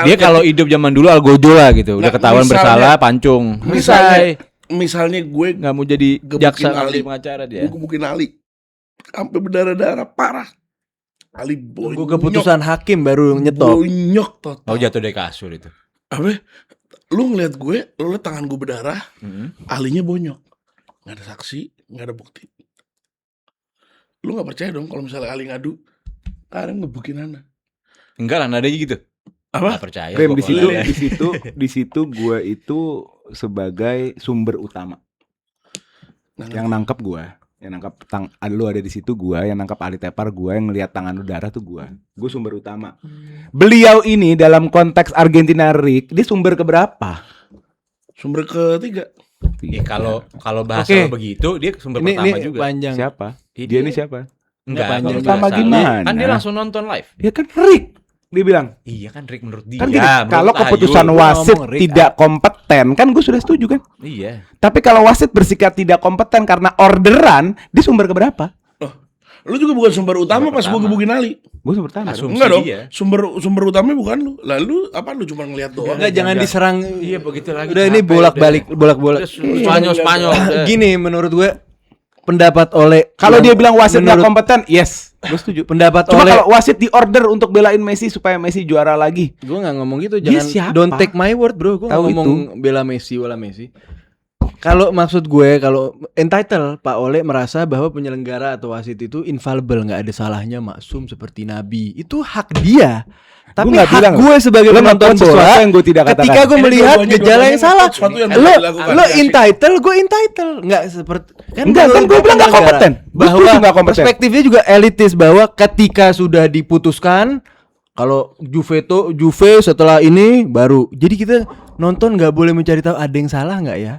Dia kalau hidup zaman dulu algojo lah gitu. Udah Nah, ketahuan misalnya- bersalah, pancung. misalnya gue Nggak mau jadi Gebukin jaksa Ali. kalau jadi pengacara dia. gue gebukin Ali sampai berdarah-darah parah. Ali Tunggu bonyok. keputusan hakim baru nyetop. Bonyok total. Oh, jatuh dari kasur itu. Apa? Lu ngeliat gue, lu liat tangan gue berdarah, Alinya bonyok. Nggak ada saksi, nggak ada bukti. Lu nggak percaya dong kalau misalnya Ali ngadu, kalian ngebukin Ana. Enggak lah, nadanya gitu. Apa? Nggak percaya. Rem di situ, pokoknya. di situ gue itu sebagai sumber utama. Yang nangkep gue, yang nangkep lu ada di situ gue, yang nangkep Ali Tepar gue, yang ngelihat tangan lu darah tuh gue sumber utama. Beliau ini dalam konteks Argentina Rick, dia sumber keberapa? Sumber ketiga. Ya, kalau bahasa Oke. lo begitu, dia sumber Ini pertama juga. panjang. Siapa? Dia- Dia ini siapa? Enggak, panjang kalau sama bahasa gimana? lo, kan dia langsung nonton live. Ya kan Rick, dia bilang. Iya kan Rick menurut dia. Kan gini, Menurut kalau Tahayul. keputusan Gua wasit ngomong Rick, tidak kompeten, kan gue sudah setuju kan. Iya. Tapi kalau wasit bersikap tidak kompeten karena orderan, dia sumber keberapa? Lu juga bukan sumber utama pas gue pertama. gebukin Ali. Gue sumber pertama. Asumsi Enggak dong. dia. Sumber utamanya bukan lu. Lalu apa lu cuma ngeliat doang? Enggak, jangan diserang. Iya begitu lagi. Udah ini capek, bolak-balik. udah. Spanyol. udah. Gini menurut gue pendapat oleh Kalau dia yang bilang wasit nggak menurut kompeten, yes, gue setuju. pendapat Cuma oleh kalau wasit di order untuk belain Messi supaya Messi juara lagi, gue nggak ngomong gitu, Dia jangan siapa? don't take my word bro, gue Tahu ngomong bela Messi wala Messi. Kalau maksud gue kalau entitle Pak Ole merasa bahwa penyelenggara atau wasit itu infallible, nggak ada salahnya, maksum seperti Nabi, itu hak dia. Tapi nggak hak bilang gue sebagai lo penonton melakukan sesuatu bola, yang gue tidak ketika katakan. gue Ini melihat dua-duanya gejala yang salah, sesuatu yang lo tidak dilakukan. lo entitle, gue entitle, nggak seperti Enggak, kan gue bilang nggak kompeten. Gue bahwa setuju nggak kompeten. perspektifnya juga elitis, bahwa ketika sudah diputuskan kalau Juve setelah ini baru, jadi kita nonton nggak boleh mencari tahu ada yang salah nggak ya.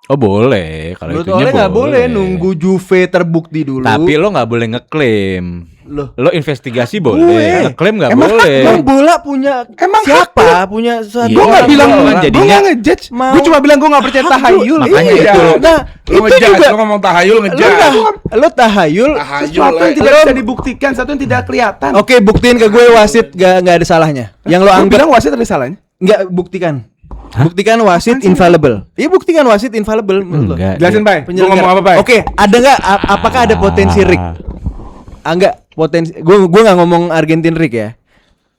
Oh boleh. Kalau Menurut itunya Ole nggak boleh nunggu Juve terbukti dulu. Tapi lo nggak boleh ngeklaim. Loh, Lo investigasi Gue. boleh. Ngeklaim nggak Emang boleh. Emang bola punya Emang siapa? Punya satu Iya, Gue nggak orang, bilang, dua orang. kan gue jadinya nggak ngejudge. mau- Gue cuma bilang gue nggak percaya Hak tahayul. Makanya Iya. itu. Nah, Lu itu ngejudge, juga lu ngomong tahayul lu ngejudge. lo tahayul. Sesuatu yang tidak bisa dibuktikan, sesuatu yang tidak kelihatan. Oke, buktiin ke gue wasit nggak ada salahnya. Yang lo Gue anggap bilang wasit ada salahnya. nggak, buktikan. Buktikan wasit infallible. Iya, buktikan wasit infallible menurut lo. Enggak. Jelasin Pak. Gue Penyelenggara. ngomong apa Pak? Oke, ada nggak? Apakah ada potensi Rick? Enggak, potensi. Gue nggak ngomong Argentin Rick ya.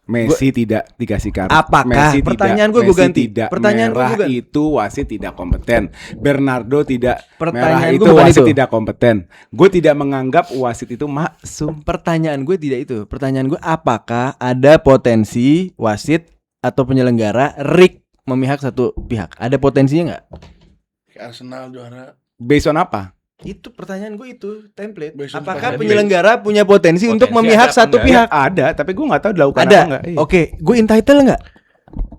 Messi tidak dikasih kartu. Apakah? Messi Pertanyaan tidak, gue Messi ganti. tidak Pertanyaan gue merah ganti. itu wasit tidak kompeten. Bernardo tidak Pertanyaan merah gue itu bukan wasit itu. tidak kompeten. Gue tidak menganggap wasit itu maksum. Pertanyaan gue tidak itu. Pertanyaan gue, apakah ada potensi wasit atau penyelenggara rig memihak satu pihak? Ada potensinya nggak? Kayak Arsenal juara. Based on apa? Itu pertanyaan gue itu template. Besok Apakah template. penyelenggara punya potensi untuk Potensi memihak ada apa satu enggak? pihak? Ada, tapi gue nggak tahu dilakukan Ada. apa enggak. Iya. Oke, gue entitled nggak?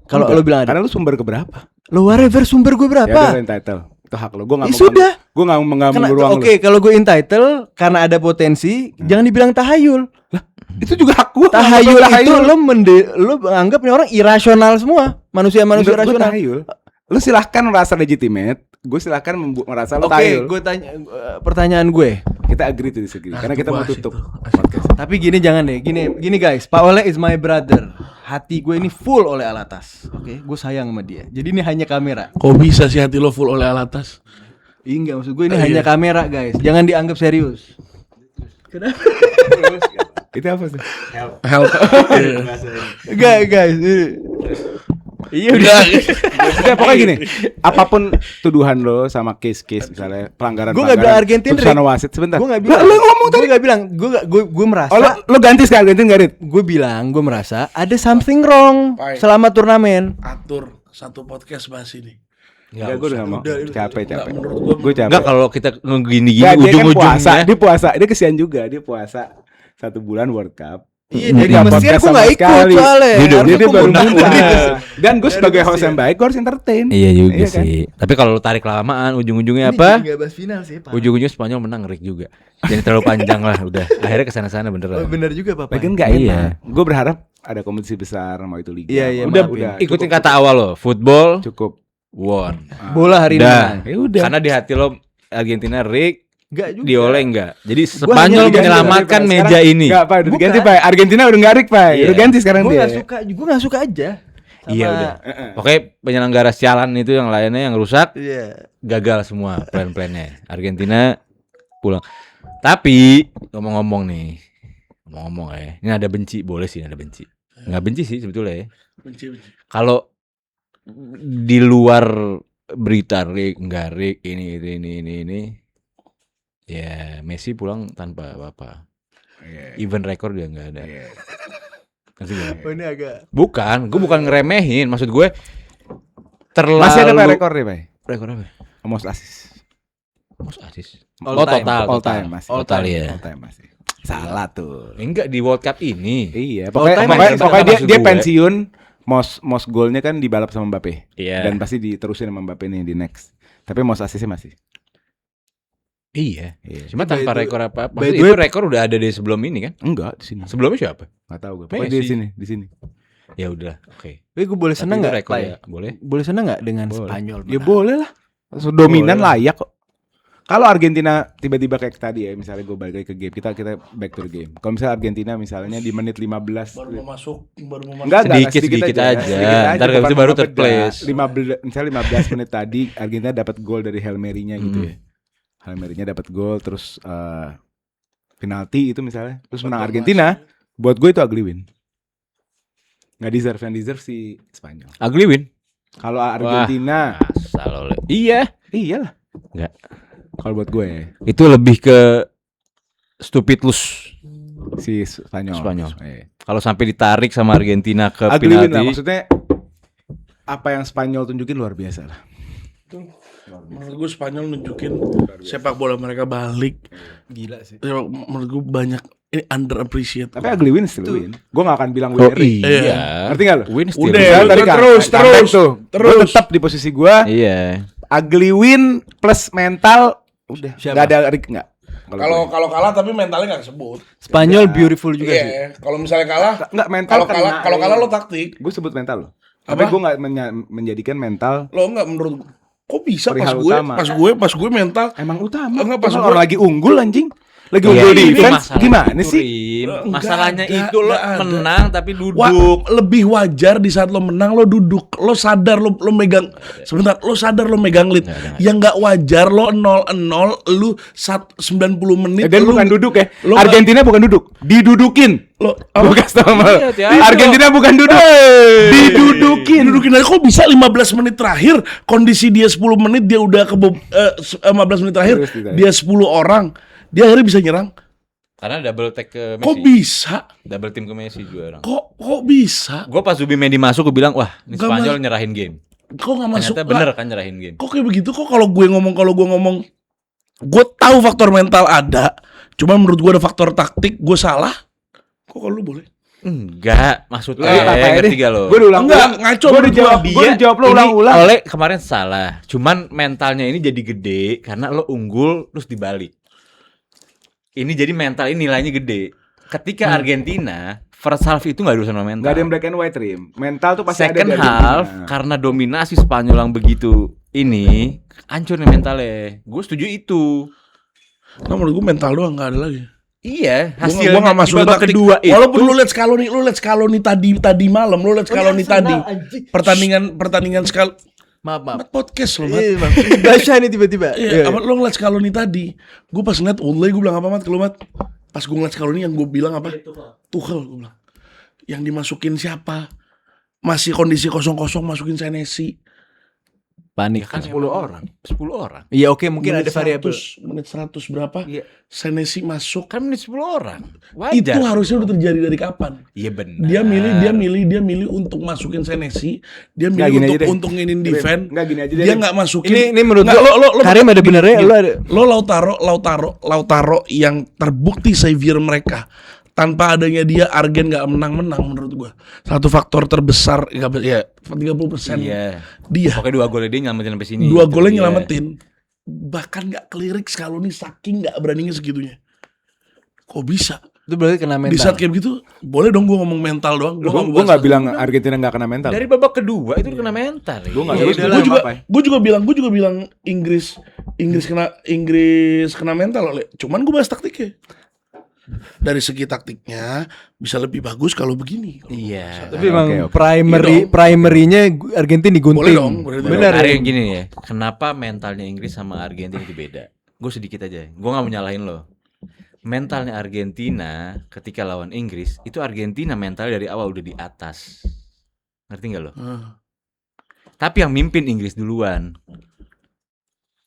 Kalau Enggak. lo bilang ada. Karena lu sumber keberapa? Lo whatever sumber gue Ya berapa? udah entitled. Itu hak lo. Gue nggak Ya mau. sudah. Gue nggak mengganggu ruang Oke, kalau gue entitled karena ada potensi, jangan dibilang tahayul. lu. Itu juga hak gue. Tahayul itu lo anggap ini orang irasional semua, manusia-manusia Menurut gue irasional. tahayul. Lu silahkan merasa legitimate. Gue silahkan merasa lu Oke, tahayul. gue tanya pertanyaan gue. Kita agree to disagree. Nah, Karena itu kita mau bahas tutup itu. podcast. Tapi gini jangan deh, gini guys, Pak Oleh is my brother. Hati gue ini full oleh Alatas. Oke, gue sayang sama dia. Jadi ini hanya kamera. Kok bisa sih hati lo full oleh Alatas? Enggak, maksud gue ini Oh, hanya iya. kamera guys. Jangan dianggap serius. Itu apa sih? Help. Enggak guys. Iya udah. Udah pokoknya gini. Apapun tuduhan lo sama case-case misalnya pelanggaran. Gue nggak bilang Argentina, Putusan Rick. wasit sebentar. Gue nggak bilang. Lah, lo ngomong tadi. Gue nggak bilang. Gue merasa. Oh, lo ganti sekali Argentina Garit. Gue bilang, gue merasa ada something wrong Baik. selama turnamen. Atur satu podcast bahas ini. Enggak, gue udah gak mau. Capek. Enggak, menurut gue Gue capek. Enggak, kalau kita gini-gini Ya, dia kan puasa. ujung-ujungnya Dia puasa. Dia kesian juga. Dia puasa 1 bulan World Cup. Iya, Dia dari nggak Mesir podcast gue sama gak ikut sekali. soalnya. Dia udah- Harusnya Dia gua baru ngundang muntah. Mesir. Dan gue sebagai host yang baik, gue harus entertain. Iya juga Iya kan? sih. Tapi kalau lu tarik lamaan ujung-ujungnya Ini apa? jadi nggak bahas final sih, Pak. Ujung-ujungnya Spanyol menang Rick juga. Jadi terlalu panjang lah udah. Akhirnya kesana-sana Oh, beneran. bener juga, Papa. Lagian gak Iya. enak. Gue berharap ada kompetisi besar, mau itu liga. Iya, iya, Udah maafin. ikutin kata awal lo, football Cukup. won. Bola hari ini. Udah. menang. Ya udah. Karena di hati lo Argentina Rick, Enggak juga. dioleh enggak. Jadi hanya Spanyol diganti menyelamatkan Sekarang- meja ini. Enggak, Pak, udah Bukan. diganti, Pak. Argentina udah enggak Rik, Pak. Iya. Udah ganti sekarang Gue dia. nggak suka aja. Sama- Iya udah. Oke, penyelenggara sialan itu yang lainnya yang rusak Iya. gagal semua plan-plannya. Argentina pulang. Tapi ngomong-ngomong nih, ngomong-ngomong ya. Ini ada benci, boleh sih ada benci. Nggak benci sih sebetulnya ya. benci. Kalau di luar berita Rick, enggak Rick, ini. Ya, Messi pulang tanpa apa-apa. Iya. Event rekor dia nggak ada. Iya. Ngerti nggak? Oh, ini agak. Bukan, gue bukan ngeremehin. Maksud gue terlalu. Masih ada Pak rekor deh, Pak. Rekor apa? Most assist. Most assist. All Oh time. total, All total. time masih. Total ya. All time masih. Salah tuh. Enggak di World Cup ini. Iya, All pokoknya time pokoknya, masih. pokoknya dia Maksud dia gue. pensiun, most golnya kan dibalap sama Mbappe. Iya. Dan pasti diterusin sama Mbappe nih di next. Tapi most assistnya masih. Iya. Iya. Cuma By tanpa the- rekor apa-apa. by Maksudnya the itu way- rekor udah ada di sebelum ini kan? Enggak di sini. Sebelumnya siapa? Enggak tahu gue. Pokoknya di Messi. sini, di sini. Ya udah, oke. Tapi gue boleh Tapi seneng itu nggak? rekor Pak? ya? Boleh. Boleh seneng nggak dengan Boleh. Spanyol? Ya menang? boleh lah. Dominan Boleh. layak kok. Kalau Argentina tiba-tiba kayak tadi ya, misalnya gue balik lagi ke game, kita back to the game. Kalau misalnya Argentina misalnya di menit 15 Baru mau masuk. Enggak, Sedikit aja. Ntar habis itu baru third place. 15 menit tadi Argentina dapat gol dari Hail Mary-nya gitu ya. Hail Mary-nya dapat gol terus penalti itu misalnya. Terus menang Argentina. Buat gue itu ugly win. Nggak deserve, yang deserve si Spanyol. Ugly win. Kalau Argentina, Asal oleh. Iya. iyalah. Enggak. Kalau buat gue ya, Itu lebih ke stupid loss. si Spanyol. Spanyol. Iya. Kalau sampai ditarik sama Argentina ke Ugly win lah, penalti. maksudnya apa yang Spanyol tunjukin luar biasa lah. Menurut gue Spanyol nunjukin sepak bola mereka balik. Gila sih. Menurut gue banyak ini underappreciate. Tapi ugly win still win. Gue gak akan bilang Oh win rate. iya. Ngerti gak lo? Win still Udah, win. Misalnya tadi udah, kan, terus. Gue tetap di posisi gue. Iya. Ugly win plus mental udah. Siapa? Gak ada Rick nggak. Kalau kalah tapi mentalnya nggak kesebut. Spanyol beautiful juga sih. Iya. Kalau misalnya kalah, nggak mental. kalau kalah lo taktik. Gue sebut mental lo. Apa? Tapi gue nggak menjadikan mental Lo nggak menurut kok bisa Perihal utama. pas gue mental emang utama. Enggak, pas Emang gua- orang lagi unggul anjing. Lagi Iya, unggul itu defense masalahnya gimana itu, sih? Rim. Enggak Masalahnya ada, itu lo enggak ada. menang tapi Wah, duduk. lebih wajar di saat lo menang lo duduk, lo sadar lo megang sebentar, lo sadar lo megang lead. Yang nggak wajar lo 0-0, lu 90 menit Dan lu bukan duduk ya. lo Argentina bukan duduk, didudukin. lo Gue kasih tau sama lo. Iya, hati-hati. Argentina bukan duduk, didudukin. dudukin aja. Kok bisa 15 menit terakhir kondisi dia 10 menit dia udah 15 menit terakhir Terus ditanya. dia 10 orang, dia akhirnya bisa nyerang. Karena double tag ke Messi. Kok bisa? Double team ke Messi juga orang. Kok bisa? Gue pas Zubimendi masuk gue bilang, wah ini Gak Spanyol nyerahin game. Kok nggak masuk? Ternyata bener kan nyerahin game. Kok kayak begitu? Kok kalau gue ngomong gue tahu faktor mental ada, cuma menurut gue ada faktor taktik, gue salah. Kok kalau lu boleh? Enggak, maksudnya Lu kata ngerti gak lo? Gue udah Enggak, ulang. ngaco Gue udah menurut jawab. gua. Gue udah jawab lo Ini ulang-ulang. Oleh kemarin salah. Cuman mentalnya ini jadi gede karena lo unggul terus dibalik. Ini jadi mental ini nilainya gede. Ketika Argentina first half itu nggak ada urusan sama mental. Gak ada yang black and white, Rim. Mental tuh pasti ada Second di half Argentina. karena dominasi Spanyol yang begitu ini hancur nih mentalnya. Gue setuju itu. Nah, menurut gue mental doang, nggak ada lagi. Iya, Gue hasilnya nggak masuk di babak taktik. kedua itu. Walaupun lu lihat Scaloni tadi malam, lu lihat Scaloni tadi pertandingan Maaf. podcast lo, Mat. Iya, Bang. Baca nih tiba-tiba. Iya, apa lu ngeliat Scaloni tadi? Gue pas ngeliat Oleh, gue bilang apa, Mat? Ke lu, Mat? Pas gue ngeliat Scaloni yang gue bilang apa? Tuchel, gue bilang. Yang dimasukin siapa? Masih kondisi kosong-kosong, masukin Senesi. Panik. Kan 10 orang. 10 orang. Iya, oke, mungkin ada Menit variabel. 100, menit 100 berapa? Iya. Senesi masuk. Kan menit 10 orang. Itu Wajar. harusnya udah terjadi dari kapan? Iya benar. Dia milih untuk masukin Senesi. Dia Nggak, milih gini aja deh. untuk nginin defense. Nggak, gini aja deh, Dia Rim. nggak masukin. Ini menurut Nggak, gua Karim ada benernya, gini, lu ada. Lo Lautaro yang terbukti savior mereka. Tanpa adanya dia, Argen nggak menang-menang menurut gua. Satu faktor terbesar ya 30% Iya. dia. Pokoknya 2 golnya dia nyelamatin sampai sini. 2 Itu golnya dia. nyelamatin. Bahkan nggak kelirik Scaloni saking nggak beraninya segitunya. Kok bisa? Itu berarti kena mental. Di saat kayak begitu, boleh dong gua ngomong mental doang. Gue nggak bilang Argentina nggak kena mental. Dari babak kedua itu kena mental. Gue nggak Ya tahu. udahlah, Gue juga bilang Inggris kena mental oleh. Cuman gue bahas taktiknya. Dari segi taktiknya bisa lebih bagus kalau begini. Iya. Tapi emang Oke, oke. primary-nya Argentina digunting. Boleh dong, boleh dong. Benar. Ada Ya? yang gini ya. Kenapa mentalnya Inggris sama Argentina itu beda? Gue sedikit aja. Gue nggak mau nyalahin lo. Mentalnya Argentina ketika lawan Inggris itu Argentina mentalnya dari awal udah di atas. Ngerti nggak lo? Tapi yang mimpin Inggris duluan.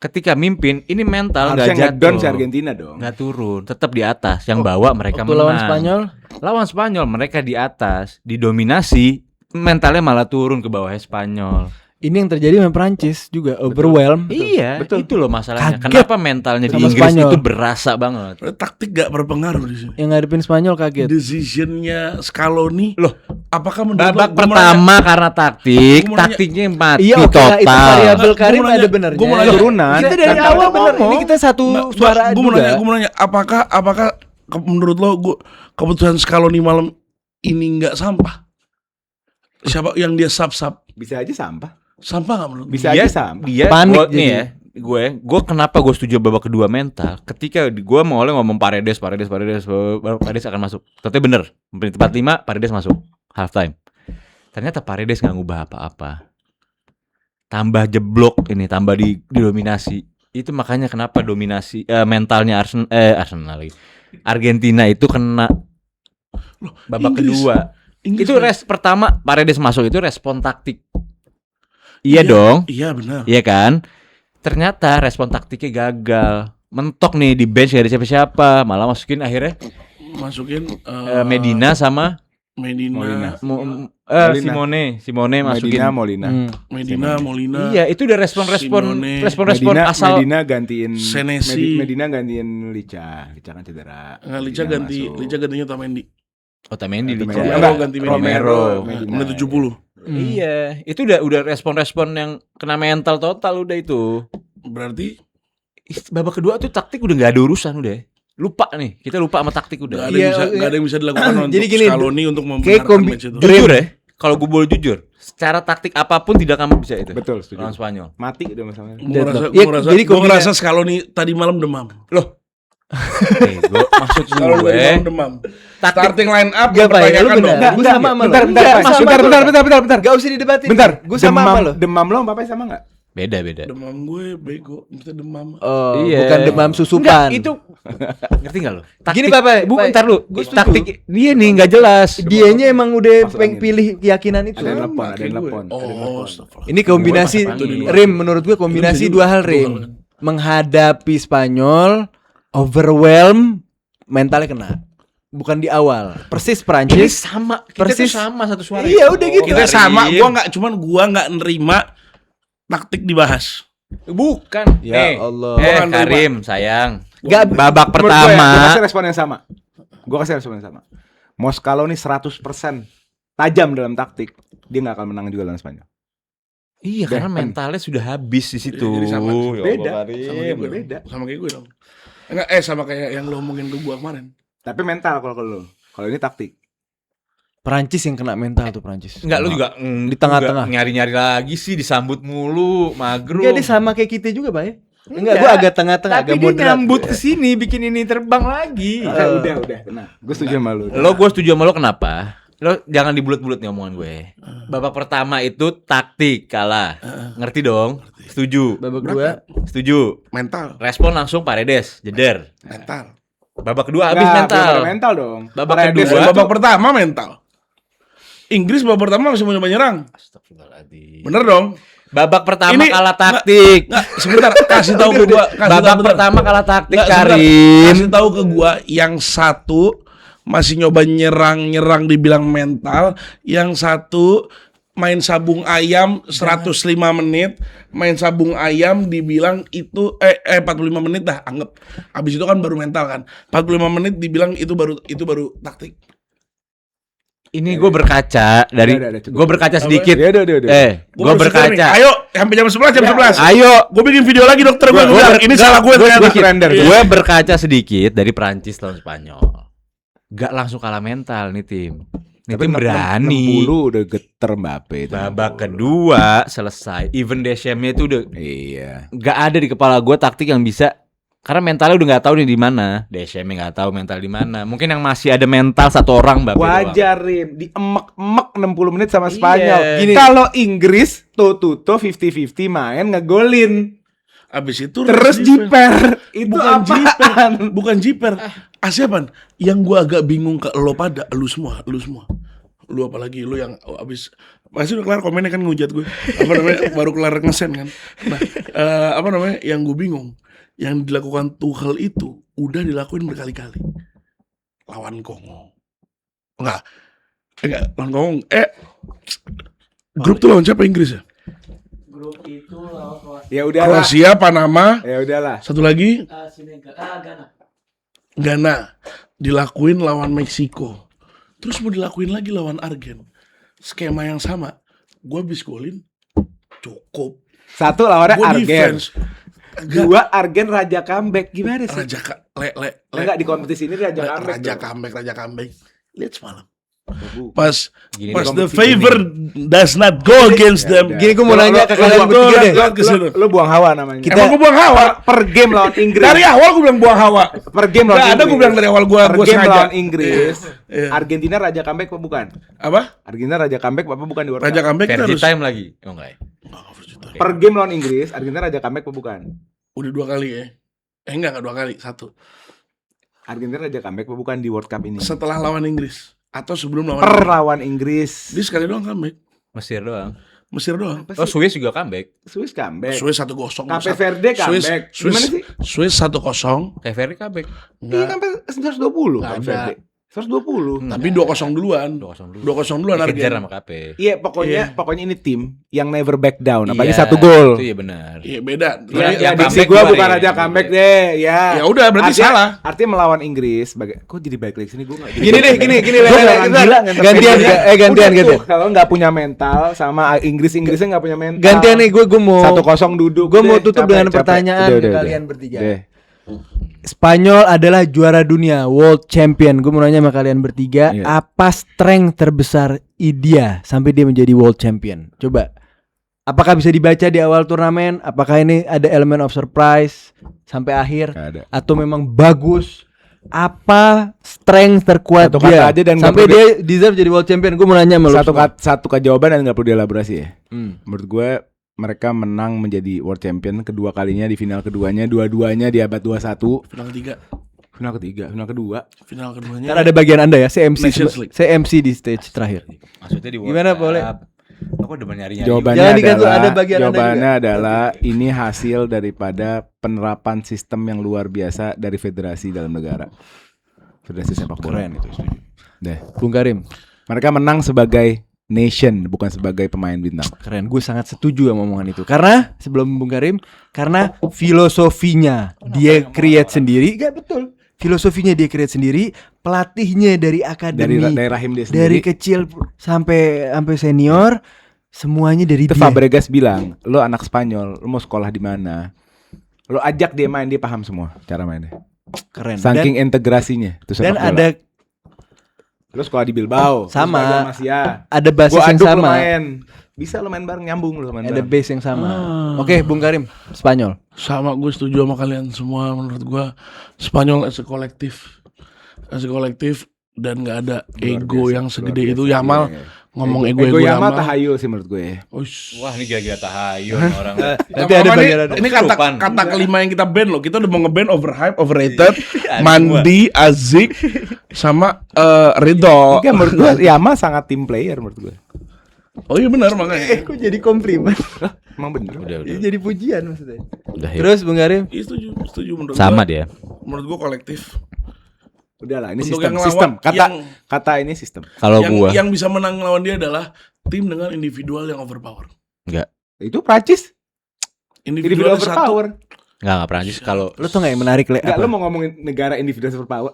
Ketika mimpin ini mental nggak Harusnya nge-down si jatuh, Argentina dong. nggak turun, tetap di atas. Yang bawa mereka Waktu menang. lawan Spanyol, Lawan Spanyol mereka di atas, didominasi, mentalnya malah turun ke bawahnya Spanyol. ini yang terjadi sama Prancis juga overwhelm. Iya, betul. itu loh masalahnya. Kaget Kenapa mentalnya di sama Inggris Spanyol. itu berasa banget? Taktik gak berpengaruh di sini. Yang ngadepin Spanyol kaget. Decisionnya Scaloni. Loh, Apakah menurut babak lo- gua mau pertama karena taktik, Gua mau nanya. taktiknya mati Iya, oke lah, itu total. variabel Gua Karim mau nanya, ada benernya. gua mau nanya. Turunan. Kita dari Kan awal kita bener. ngomong. Ini kita satu Nggak, suara gue juga. mau nanya, apakah menurut lo keputusan Scaloni malam ini nggak sampah? Siapa yang dia sub Bisa aja sampah. sampah nggak menurut lo? Bisa Dia- aja sampah. Dia Panik gua, nih jadi. ya, gue kenapa gue setuju babak kedua mental? Ketika gue mau ngomong Paredes akan masuk. Ternyata bener, menit 45 Paredes masuk half time. Ternyata Paredes nggak ngubah apa-apa. Tambah jeblok ini, tambah didominasi. Itu makanya kenapa dominasi mentalnya Arsenal lagi. Argentina itu kena babak Inggris. kedua. Inggris Itu kan? pertama Paredes masuk itu respon taktik. Iya dong. Iya benar. Iya kan? Ternyata respon taktiknya gagal. Mentok nih di bench gak ada siapa-siapa. Malah masukin akhirnya Masukin Medina sama Medina, Simone masukin. Molina. Molina. Iya, itu udah respon-respon Medina, asal Medina gantiin Senesi. Medina gantiin Lica kan cedera. Nggak, Lica gantinya Otamendi. Otamendi Otamendi. Lica. Romero ganti Medina. Romero. Medina. Menit 70. Iya, itu udah respon-respon yang kena mental total udah itu. Berarti Babak kedua tuh taktik udah nggak ada urusan udah. Lupa nih, kita lupa sama taktik udah. nggak ada yang bisa dilakukan untuk Jadi gini, Scaloni untuk kayak membenarkan match itu. Jujur ya, kalau gue boleh jujur, secara taktik apapun tidak akan bisa itu. Betul, setuju. Lawan Spanyol. Mati udah masalahnya. Iya, jadi Gue kombinasi- ngerasa Scaloni tadi malam demam. Loh, Maksud Kalau gue dari demam. Starting line up Gak, Pak, ya, pertanyakan lu dong. benar. Gue sama sama lo. Bentar. Gak usah didebatin. Bentar. Gue sama sama lo. Demam lo sama Papai sama enggak? beda. Demam gue bego, maksudnya demam. Oh, Iya. bukan demam susupan. Itu ngerti nggak lo? Gini, Pak, Bentar lu. Gua setuju. Taktik dia nih nggak jelas. Dianya emang udah Masuk pengen angin. pilih keyakinan itu. Ada yang telepon, Sama ada yang kayak gue. telepon. Oh, astagfirullah. Ini kombinasi Gua masuk angin. Rim, menurut gue kombinasi Itu bisa dua hal juga. Rim. Dua hal. Menghadapi Spanyol, overwhelm, mentalnya kena. Bukan di awal. Persis Ini Prancis. sama. Persis. sama satu suara. Iya, udah gitu. Kita sama, gua nggak nerima taktik dibahas. Bukan. Ya Allah. Gua nggak Karim, sayang. Gak Babak Menurut gue ya, gue pertama. kasih respon yang sama. Gue kasih respon yang sama. Moskalo nih 100% tajam dalam taktik. Dia nggak akan menang juga lawan Spanyol. Iya, karena Bepen. mentalnya sudah habis di situ. Jadi sama. Ya Allah, Beda. Karim. Sama kayak gue dong. Beda. Sama kayak gue dong. Enggak, sama kayak yang lo omongin ke gua kemarin. Tapi mental kalau lo. Kalau ini taktik. Prancis yang kena mental tuh Prancis. Enggak, lu juga di tengah-tengah. juga nyari-nyari lagi sih, disambut mulu, magro. Enggak, dia sama kayak kita juga, Pak ya. Enggak, gue agak tengah-tengah, Tapi agak dia moderat. nyambut ke sini, bikin ini terbang lagi. Udah. Nah, gue setuju sama lu. Gue setuju sama lo kenapa? Lo jangan dibulut-bulut nih omongan gue. Babak pertama itu taktik kalah. Ngerti dong? Setuju. Babak kedua, Setuju. Mental. Respon langsung Paredes, jeder. Mental. Babak kedua habis mental. Mental dong. Babak Paredes kedua. itu- Babak pertama mental. Inggris babak pertama masih mau nyoba nyerang. Astagfirullahaladzim. Bener dong? Babak pertama Ini- kalah taktik. Nggak, sebentar, kasih tahu ke gua. Babak pertama kalah taktik, Nggak, sebentar. Karim. Kasih tahu ke gua, yang satu masih nyoba nyerang dibilang mental, yang satu main sabung ayam 105 menit, main sabung ayam dibilang itu 45 menit dah anggap. Habis itu kan baru mental kan. 45 menit dibilang itu baru taktik. Ini gue berkaca dari Udah, cukup. gue berkaca sedikit. Ya udah. Gua Gue baru setir nih. berkaca. Ayo sampai jam 11 jam 11. Ayo. Gue bikin video lagi dokter gue bilang ini salah gue ternyata. Gue berkaca sedikit dari Prancis lawan Spanyol. Gak langsung kalah mental nih tim. Nih tim berani. 60 udah geter Mbappe itu. Babak kedua selesai. Even Deschamps-nya itu udah Iya. gak ada di kepala gue taktik yang bisa. Karena mentalnya udah nggak tahu nih di mana. Deschamps nggak tahu mental di mana. Mungkin yang masih ada mental satu orang Mbappe doang. Wajarin di emek-emek 60 menit sama Spanyol. Iya. Gini, kalau Inggris toe-to-toe 50-50 main ngegolin. Abis itu Terus jiper. Itu bukan jiper, apaan? bukan jiper. Siapaan? Yang gua agak bingung ke lo pada, lu semua. Lu apalagi lu yang abis masih udah kelar komennya kan ngujat gue. Apa namanya? Baru kelar ngesen kan. Nah, apa namanya? Yang gue bingung, yang dilakukan Tuchel itu udah dilakuin berkali-kali. Lawan Kongo. Enggak, lawan Kongo. Grup tuh lawan siapa Inggris ya? Grup itu lawan Ya udahlah. Kroasia, Panama, Ya udahlah. satu lagi Senegal, Ghana. Ghana, dilakuin lawan Meksiko, terus mau dilakuin lagi lawan Argen, skema yang sama. Gue habis golin, cukup. Satu lawannya Gue Argen. defense. Dua Argen raja comeback. Gimana sih? Enggak di kompetisi ini raja comeback. Raja comeback. Lihat semalam. dong. Pas Gini pas nih, the kompetisi favor does not go against them. Gini gue mau nanya ke kalian bertiga deh. Lu buang hawa namanya. Kita- Emang gue buang hawa. per game lawan Inggris. Dari awal gue bilang buang hawa. Per game lawan Nggak ada gue bilang dari awal gue Per game sengaja. lawan Inggris. Iya. Argentina raja comeback apa bukan? Apa? Argentina raja comeback apa bukan di World Raja Cup? comeback itu Verdi harus. time lagi. Oh enggak ya? Per game lawan Inggris, Argentina raja comeback apa bukan? Udah 2 kali ya. Enggak 2 kali, 1. Argentina raja comeback apa bukan di World Cup ini? Setelah lawan Inggris atau sebelum lawan Per Inggris. lawan Inggris. Dia sekali doang comeback. Mesir doang. Mesir doang. Apa Oh, sih? Swiss juga comeback. Swiss comeback. Swiss 1-0. Cape Verde comeback. Gimana sih? Swiss 1-0. Kayak Verdi comeback. Iya sampai 120 Nggak Cape ada. Verde. 120. Tapi 2-0 duluan. 2-0 dulu. 2-0 duluan Dikejar Argen. sama KP. Iya, pokoknya ini tim yang never back down, apalagi Iya, 1 gol. Itu iya benar. Iya beda. Iya, Tapi iya, Ya, diksi comeback gua keluar bukan ya. raja comeback deh, ya. Ya udah berarti salah. Artinya melawan Inggris sebagai kok jadi balik lagi sini gua enggak. Gini deh, gini Gua Lele, orang kita gila, gantian, gantian. Kalau nggak punya mental sama Inggrisnya nggak punya mental. Gantian nih, gue mau 1-0 duduk. gue mau deh, tutup capek, dengan capek. pertanyaan Udah, ke udah, kalian udah. bertiga. Deh. Spanyol adalah juara dunia, world champion. Gue mau nanya sama kalian bertiga, Iya. apa strength terbesar dia sampai dia menjadi world champion? Coba apakah bisa dibaca di awal turnamen? Apakah ini ada elemen of surprise sampai akhir? Nggak ada. Atau memang bagus? Apa strength terkuat Satu dia kata aja dan nggak sampai perlu dia deserve jadi world champion? Gue mau nanya sama lu semua. Satu jawaban dan nggak perlu dielaborasi ya. Hmm. Menurut gue mereka menang menjadi world champion kedua kalinya di final keduanya, dua-duanya di abad 21. Final ketiga, Final ketiga, final kedua. final keduanya. Ntar ada bagian Anda ya, CMC Nations League. CMC di stage terakhir. Maksudnya di Gimana, boleh? Lo kok demen nyari-nyari? Jawabannya Jangan dikasih, adalah, ada bagian Anda jawabannya adalah ini hasil daripada penerapan sistem yang luar biasa dari federasi dalam negara. Federasi sepak bola. Keren itu. Deh. Bung Karim, Mereka menang sebagai nation, bukan sebagai pemain bintang. keren. Gue sangat setuju sama omongan itu. Karena sebelum Bung Karim, karena filosofinya dia create sendiri, gak betul. Filosofinya dia create sendiri, pelatihnya dari akademi, Dari rahim dia dari sendiri. kecil sampai senior, semuanya dari Itu dia. Fabregas bilang, lo anak Spanyol, lo mau sekolah di mana? Lo ajak dia main, dia paham semua cara mainnya. Keren. Saking integrasinya. Itu Dan sepak bola. ada Lo sekolah di Bilbao, Sama. lo sekolah di Masia. ada basis Gua yang aduk lo sama. main. Bisa lo main bareng, nyambung lo main Ada bareng. base yang sama. Ah. Oke, Bung Karim, Spanyol. Sama, gue setuju sama kalian semua. Menurut gue Spanyol as a kolektif dan nggak ada Luar ego biasa, yang luar segede biasa. itu. Yamal Iya, iya. ngomong Ego ego Yamal Yamal. tahayul sih menurut gue ya. Uish. Wah, ini gila-gila tahayul orang. Nanti ada bagian ada. Ini kata Kesurupan. kata kelima yang kita ban loh. Kita udah mau nge-ban overhype, overrated, Iya, Mandi, Azik, sama Ridho. Enggak, menurut gue Yamal sangat team player menurut gue. Oh iya benar makanya. Kok jadi komplimen? Emang bener. Udah. Jadi pujian maksudnya. Udah, yuk. Terus Bung Karim, Iya setuju menurut Sama gua. dia. Menurut gua kolektif. Udahlah, ini Untuk sistem, yang ngelawan- sistem. Kata yang- kata ini sistem. Kalau yang, gua yang bisa menang lawan dia adalah tim dengan individual yang overpower. enggak Itu Prancis. Individual Individual satu. overpower. enggak Prancis kalau lu tau gak yang menarik Enggak, apa? lo mau ngomongin negara individual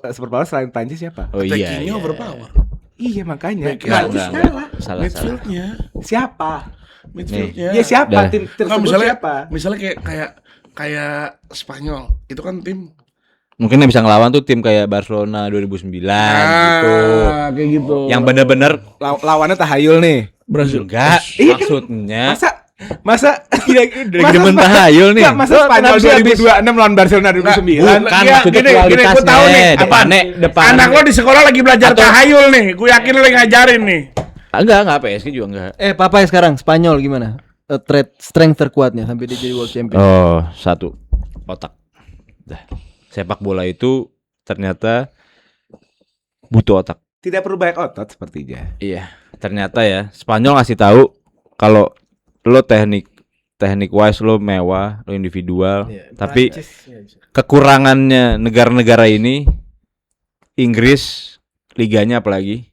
superpower selain Prancis siapa? oh iya. Attackingnya iya. overpower. Iya makanya. Back- Prancis Enggak, kalah. Salah. Midfieldnya, Siapa? midfieldnya. Iya siapa? Dah. Tim Nggak, tersebut misalnya, siapa? misalnya kayak Spanyol, itu kan tim. Mungkin yang bisa ngelawan tuh tim kayak Barcelona 2009 gitu. Kayak gitu. Yang bener-bener Lawannya tahayul nih. Brazil. enggak Iya kan? maksudnya Masa demen tahayul nih. Enggak, masa Spanyol kenapa sih habis- 2026 lawan Barcelona 2009? Bukan, Iya, maksudnya gini, kualitasnya. gua tahu nih. Depannya, depan. Anak lo di sekolah lagi belajar Atau- tahayul nih. Gue yakin lo yang ngajarin nih. Enggak PSG juga enggak. Papa sekarang Spanyol gimana? Strength terkuatnya sampai dia jadi world champion. Oh, satu. Otak. Dah. Sepak bola itu ternyata butuh otak. Tidak perlu banyak otot sepertinya. Iya, ternyata ya Spanyol ngasih tahu kalau lo teknik wise lo mewah, lo individual, tapi kekurangannya negara-negara ini Inggris liganya apalagi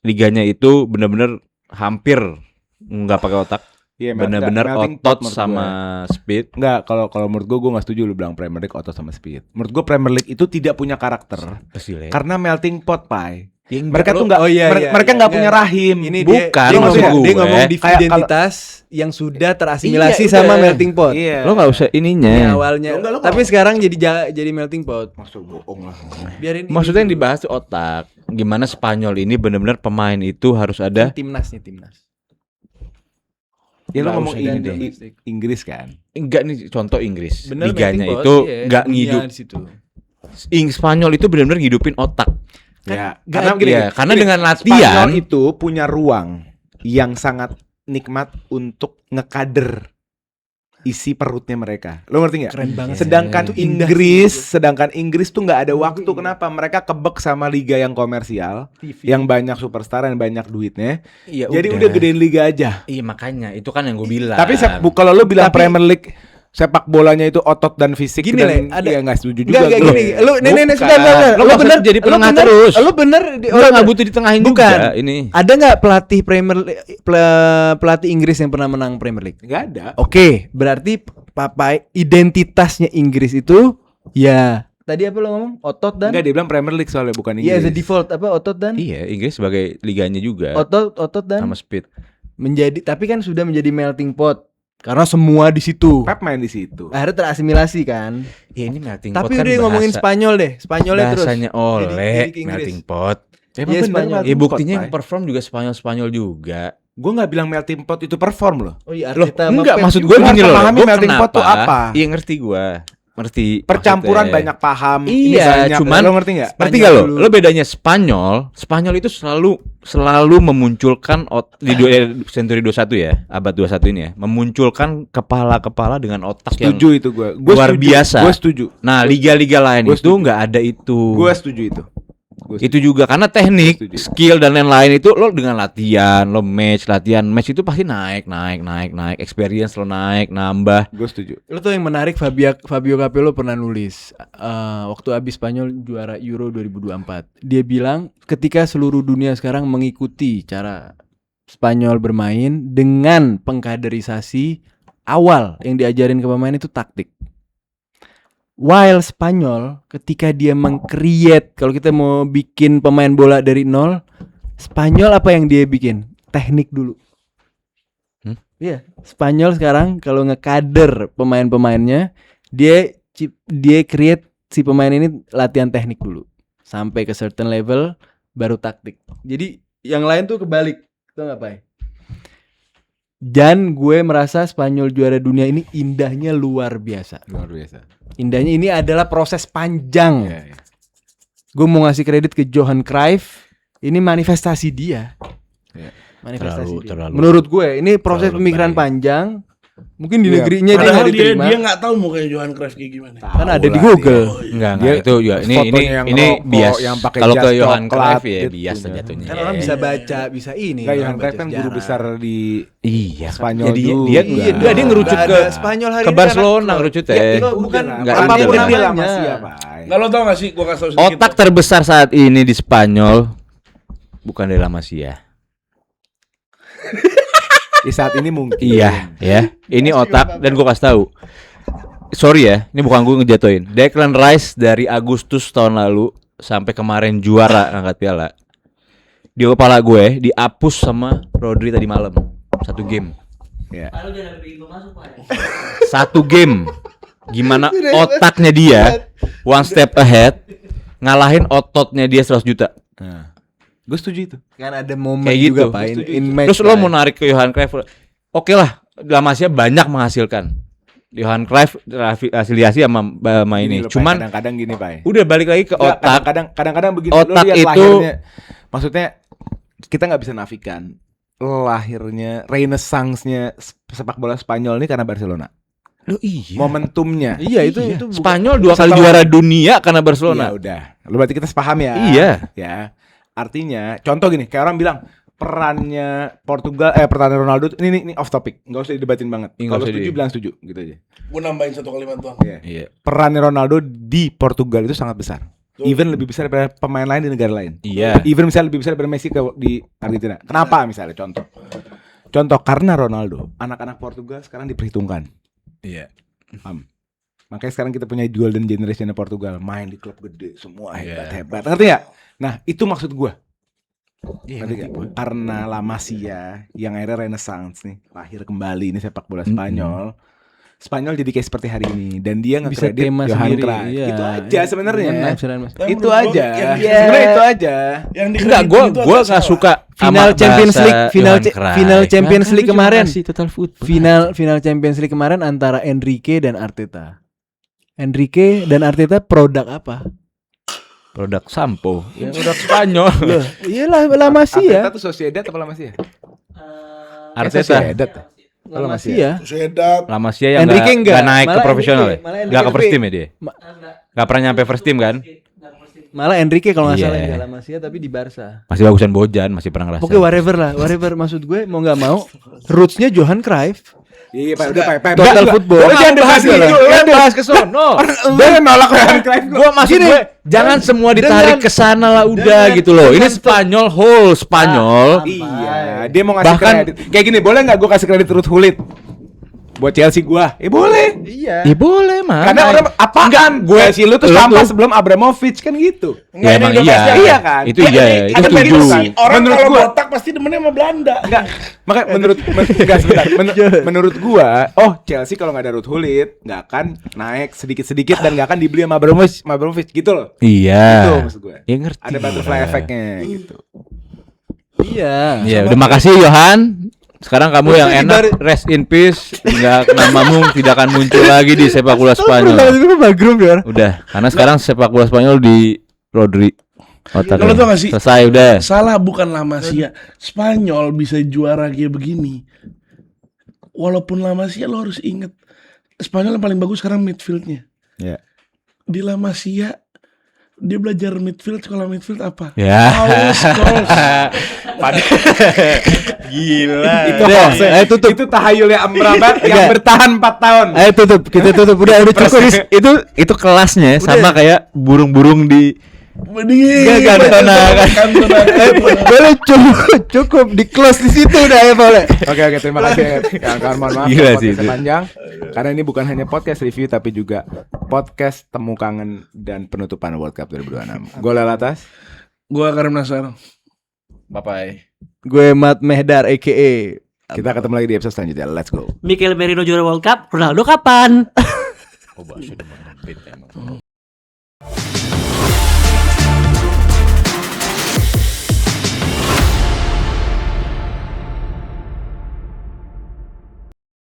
liganya itu benar-benar hampir nggak pakai otak, Iya, benar-benar melting pot otot menurut sama speed. Enggak, kalau menurut gue nggak setuju lu bilang Premier League otot sama speed. Menurut gue Premier League itu tidak punya karakter karena melting pot, Pai. Mereka tuh nggak, oh iya, iya, mereka iya, nggak iya. punya rahim. Ini Bukan, dia maksud ngomong, gue. dia ngomong di Kayak identitas yang sudah terasimilasi Iya, sama udah. melting pot. Iya. Lo nggak usah Ini ininya. awalnya. Lo nggak- Tapi sekarang jadi melting pot. Maksud bohong lah. Biarin Maksudnya yang dibahas tuh otak. Gimana Spanyol ini benar-benar pemain itu harus ada. timnas. Ya lo Nggak ngomong usah ini deh. Inggris kan. Enggak nih contoh Inggris. Bener, Liganya melting pot, itu iya, nggak dunia ngidup. di situ. Spanyol itu benar-benar ngidupin otak. Ya, Karena gini, dengan latihan Spanyol itu punya ruang yang sangat nikmat untuk ngekader isi perutnya mereka. Lo ngerti nggak? Keren banget. Sedangkan Itu indah Inggris tuh nggak ada waktu. Kenapa? Mereka kebek sama liga yang komersial, yang banyak superstar dan banyak duitnya. Iya, Jadi udah gedein liga aja. Iya makanya itu kan yang gue bilang. Tapi kalau lo bilang Tapi- Premier League sepak bolanya itu otot dan fisik Gini, dan Le, ada- ya nggak setuju juga. Enggak gue. gini. Lu nenek Bukan. sebentar. Lo nggak usah jadi penengah terus. Lu bener Lo nggak butuh ditengahin Bukan. juga ini. Ada nggak pelatih pelatih Inggris yang pernah menang Premier League? Nggak ada. Oke, berarti identitasnya Inggris itu ya tadi apa lo ngomong? Otot dan Nggak, dia bilang Premier League soalnya bukan iya Inggris. the default apa otot dan Iya, Inggris sebagai liganya juga otot dan sama speed. menjadi tapi kan sudah menjadi melting pot karena semua di situ. Pep main di situ. Akhirnya terasimilasi kan. Ya ini melting pot Tapi kan udah ngomongin bahasa- Spanyol deh. Spanyolnya terus. bahasanya oleh Jadi ke Inggris. melting pot. Emang Iya, bener Spanyol. melting Ya buktinya pot, yang perform juga Spanyol juga. Gue nggak bilang melting pot itu perform loh. Oh iya, Loh, Arteta sama enggak, Pep maksud juga. gue gini harus loh. memahami Gua melting pot tuh apa. Iya ngerti gue. Ngerti. Percampuran maksudnya. banyak paham. Iya, banyak, cuman lo ngerti nggak? Ngerti gak lo bedanya Spanyol itu selalu memunculkan di senturi 21 ya, abad 21 ini ya, memunculkan kepala-kepala dengan otak Setuju itu gue. luar biasa. Gue setuju. Nah, liga-liga lain Gua itu nggak ada itu. Gue setuju itu. Itu juga karena teknik, Setuju. skill dan lain-lain itu lo dengan latihan itu pasti naik, experience lo naik, nambah. Gue setuju. Lo tuh yang menarik Fabio Capello pernah nulis waktu abis Spanyol juara Euro 2024. Dia bilang ketika seluruh dunia sekarang mengikuti cara Spanyol bermain dengan pengkaderisasi awal yang diajarin ke pemain itu taktik. While Spanyol ketika dia meng-create, kalau kita mau bikin pemain bola dari nol, Spanyol apa yang dia bikin? Teknik dulu. Iya, Spanyol sekarang kalau ngekader pemain-pemainnya, dia create si pemain ini latihan teknik dulu. Sampai ke certain level baru taktik. Jadi yang lain tuh kebalik. Tau gak, Pai? Dan gue merasa Spanyol juara dunia ini indahnya luar biasa. Luar biasa. Indahnya ini adalah proses panjang. Iya, iya. Gue mau ngasih kredit ke Johan Cruyff. Ini manifestasi dia. Iya. Manifestasi dia. Terlalu. Menurut gue ini proses terlalu pemikiran baik. panjang. Mungkin di Iya. negerinya dia Padahal nggak dia diterima. nggak tahu mau kayak Johan Cruyff kayak gimana. Kan ada Tahu di lah Google. Enggak, Dia itu juga ini fotonya yang rokok, bias. yang pakai Kalau ke jas Johan coklat Cruyff ya gitu. bias jatuhnya. Kan orang bisa baca, bisa ini. Enggak, orang Johan Cruyff baca kan guru sejarah. besar di Iya, Spanyol jadi juga. dia Iya, dia ngerucut nggak ke ada Spanyol hari ke ini Barcelona karena- ngerucut Ya, ya. itu bukan Nggak apapun iya. namanya. lah masih ya, Pak. Nggak, lo tau gak sih? Gue kasih tau sedikit. Otak terbesar saat ini di Spanyol bukan De La Masia. Di saat ini mungkin. Iya, ya. Ini otak dan gue kasih tahu. Sorry ya, ini bukan gue ngejatoin. Declan Rice dari Agustus tahun lalu sampai kemarin juara angkat piala. Di kepala gue dihapus sama Rodri tadi malam. Satu game. Ya. Lalu dia ada pintu masuk Pak. Satu game. Gimana otaknya dia one step ahead ngalahin ototnya dia 100 juta. Nah, gue setuju itu. Kan ada momen Kayak juga gitu. Pak Setuju in itu. match. Terus lo Pak. mau narik ke Johan Cruyff. Oke lah, La Masia banyak menghasilkan. Johan Cruyff afiliasi sama ini. Gini loh, Pak, Cuman kadang-kadang gini, Pak. udah balik lagi ke Nggak, otak. kadang-kadang begini. Otak Lu lihat itu- lahirnya. Maksudnya kita nggak bisa nafikan lahirnya renaissance-nya sepak bola Spanyol ini karena Barcelona. Loh, iya. Momentumnya. Iya, itu bukan- Spanyol 2 kali Setelah- juara dunia karena Barcelona. Ya udah. Lu berarti kita sepaham ya. Iya. Ya. Artinya, contoh gini, kayak orang bilang perannya pertahanan Ronaldo ini off topic, nggak usah didebatin banget. Nggak Kalau usah setuju di- bilang setuju, gitu aja. Gue nambahin satu kalimat doang. Iya. Perannya Ronaldo di Portugal itu sangat besar. Even lebih besar daripada pemain lain di negara lain. Iya. Even misalnya lebih besar daripada Messi di Argentina. Kenapa misalnya contoh karena Ronaldo, anak-anak Portugal sekarang diperhitungkan. Iya. Paham? Makanya sekarang kita punya golden generation Portugal, main di klub gede, semua Iya. hebat. Ngerti nggak? Nah, itu maksud gua. Iya, Ngerti nggak? Karena La Masia yang akhirnya renaissance nih, lahir kembali ini sepak bola Spanyol. Spanyol jadi kayak seperti hari ini dan dia bisa nge-credit tema Johan sendiri. Cruyff. Iya. Itu aja sebenarnya. Benar, benar, Mas. Tapi Itu menurut gua aja. yang Sebenarnya itu aja. Yang Enggak, dikreditin gue itu gue agak nggak salah. suka Final sama Champions bahasa League, final Johan Cruyff. final Champions Kan League cuma kemarin. ngasih total football. Final Champions League kemarin antara Enrique dan Arteta. Enrique dan Arteta produk apa? Produk sampo, ya, produk Spanyol. Loh, iyalah La Masia. Arteta tuh Sociedad apa La Masia? Arteta. Sociedad. La La Masia. Sociedad. La Masia yang Enrique nggak enggak. naik ke Malah profesional Enrique, ya? malah Nggak ke Enrique first team ya dia? Nggak pernah nyampe first team kan? Malah Enrique kalau nggak Iya. salah enggak La Masia tapi di Barca. Masih bagusan Bojan, masih pernah ngerasain. Oke, whatever lah, whatever maksud gue mau nggak mau rootsnya Johan Cruyff. Iya, Pak, udah Pak. Total football. Lu jangan bahas gitu, lu jangan bahas ke sono. Dia nolak Johan Cruyff. Gua maksud gue jangan semua ditarik ke sana lah udah gitu loh. Ini Spanyol whole Spanyol. Iya, dia mau ngasih Bahkan- kredit. Kayak gini, boleh nggak gue kasih kredit Ruud Gullit buat Chelsea gua? Boleh. Iya. Ya boleh mah. Karena orang apaan? Gue Chelsea lu tuh lu sampah tuh- sebelum Abramovich kan gitu. Ya emang ini udah iya. pasti Iya kan? Itu Ya, iya, ini itu ada begitu setuju. kan? Orang Menurut kalau gua botak pasti demennya sama Belanda. enggak. Makanya menurut gua, Chelsea kalau nggak ada Ruud Gullit nggak akan naik sedikit-sedikit dan nggak akan dibeli sama Abramovich gitu loh. Itu Iya. maksud gue. Ya ngerti. Ada butterfly effect-nya gitu. Iya. Iya, udah makasih Yohan. Sekarang kamu yang enak, rest in peace. Enggak, namamu tidak akan muncul lagi di sepak bola Spanyol. Grup ya. Udah, karena sekarang sepak bola Spanyol di Rodri. Kalau tau gak sih, Selesai udah. salah bukan La Masia. Spanyol bisa juara kayak begini. Walaupun La Masia lo harus inget, Spanyol yang paling bagus sekarang midfieldnya. Ya. Di La Masia dia belajar midfield, sekolah midfield apa? Ya. Scholes. Gila. Itu hoax ya. Itu tahayulnya Amrabat yang bertahan 4 tahun. Ayo tutup, kita tutup. Udah cukup. Itu kelasnya sama kayak burung-burung di Cantona. Boleh cukup di close di situ udah ya boleh. Oke, terima kasih kawan-kawan. Mohon maaf Gila kalau sih podcastnya itu. panjang. Karena ini bukan hanya podcast review tapi juga podcast temu kangen dan penutupan World Cup 2026. Gue Lalatas. Gua Karim Nasar. Bye-bye. Gue Mat Mehdar aka Kita ketemu lagi di episode selanjutnya. Let's go. Mikel Merino juara World Cup, Ronaldo kapan?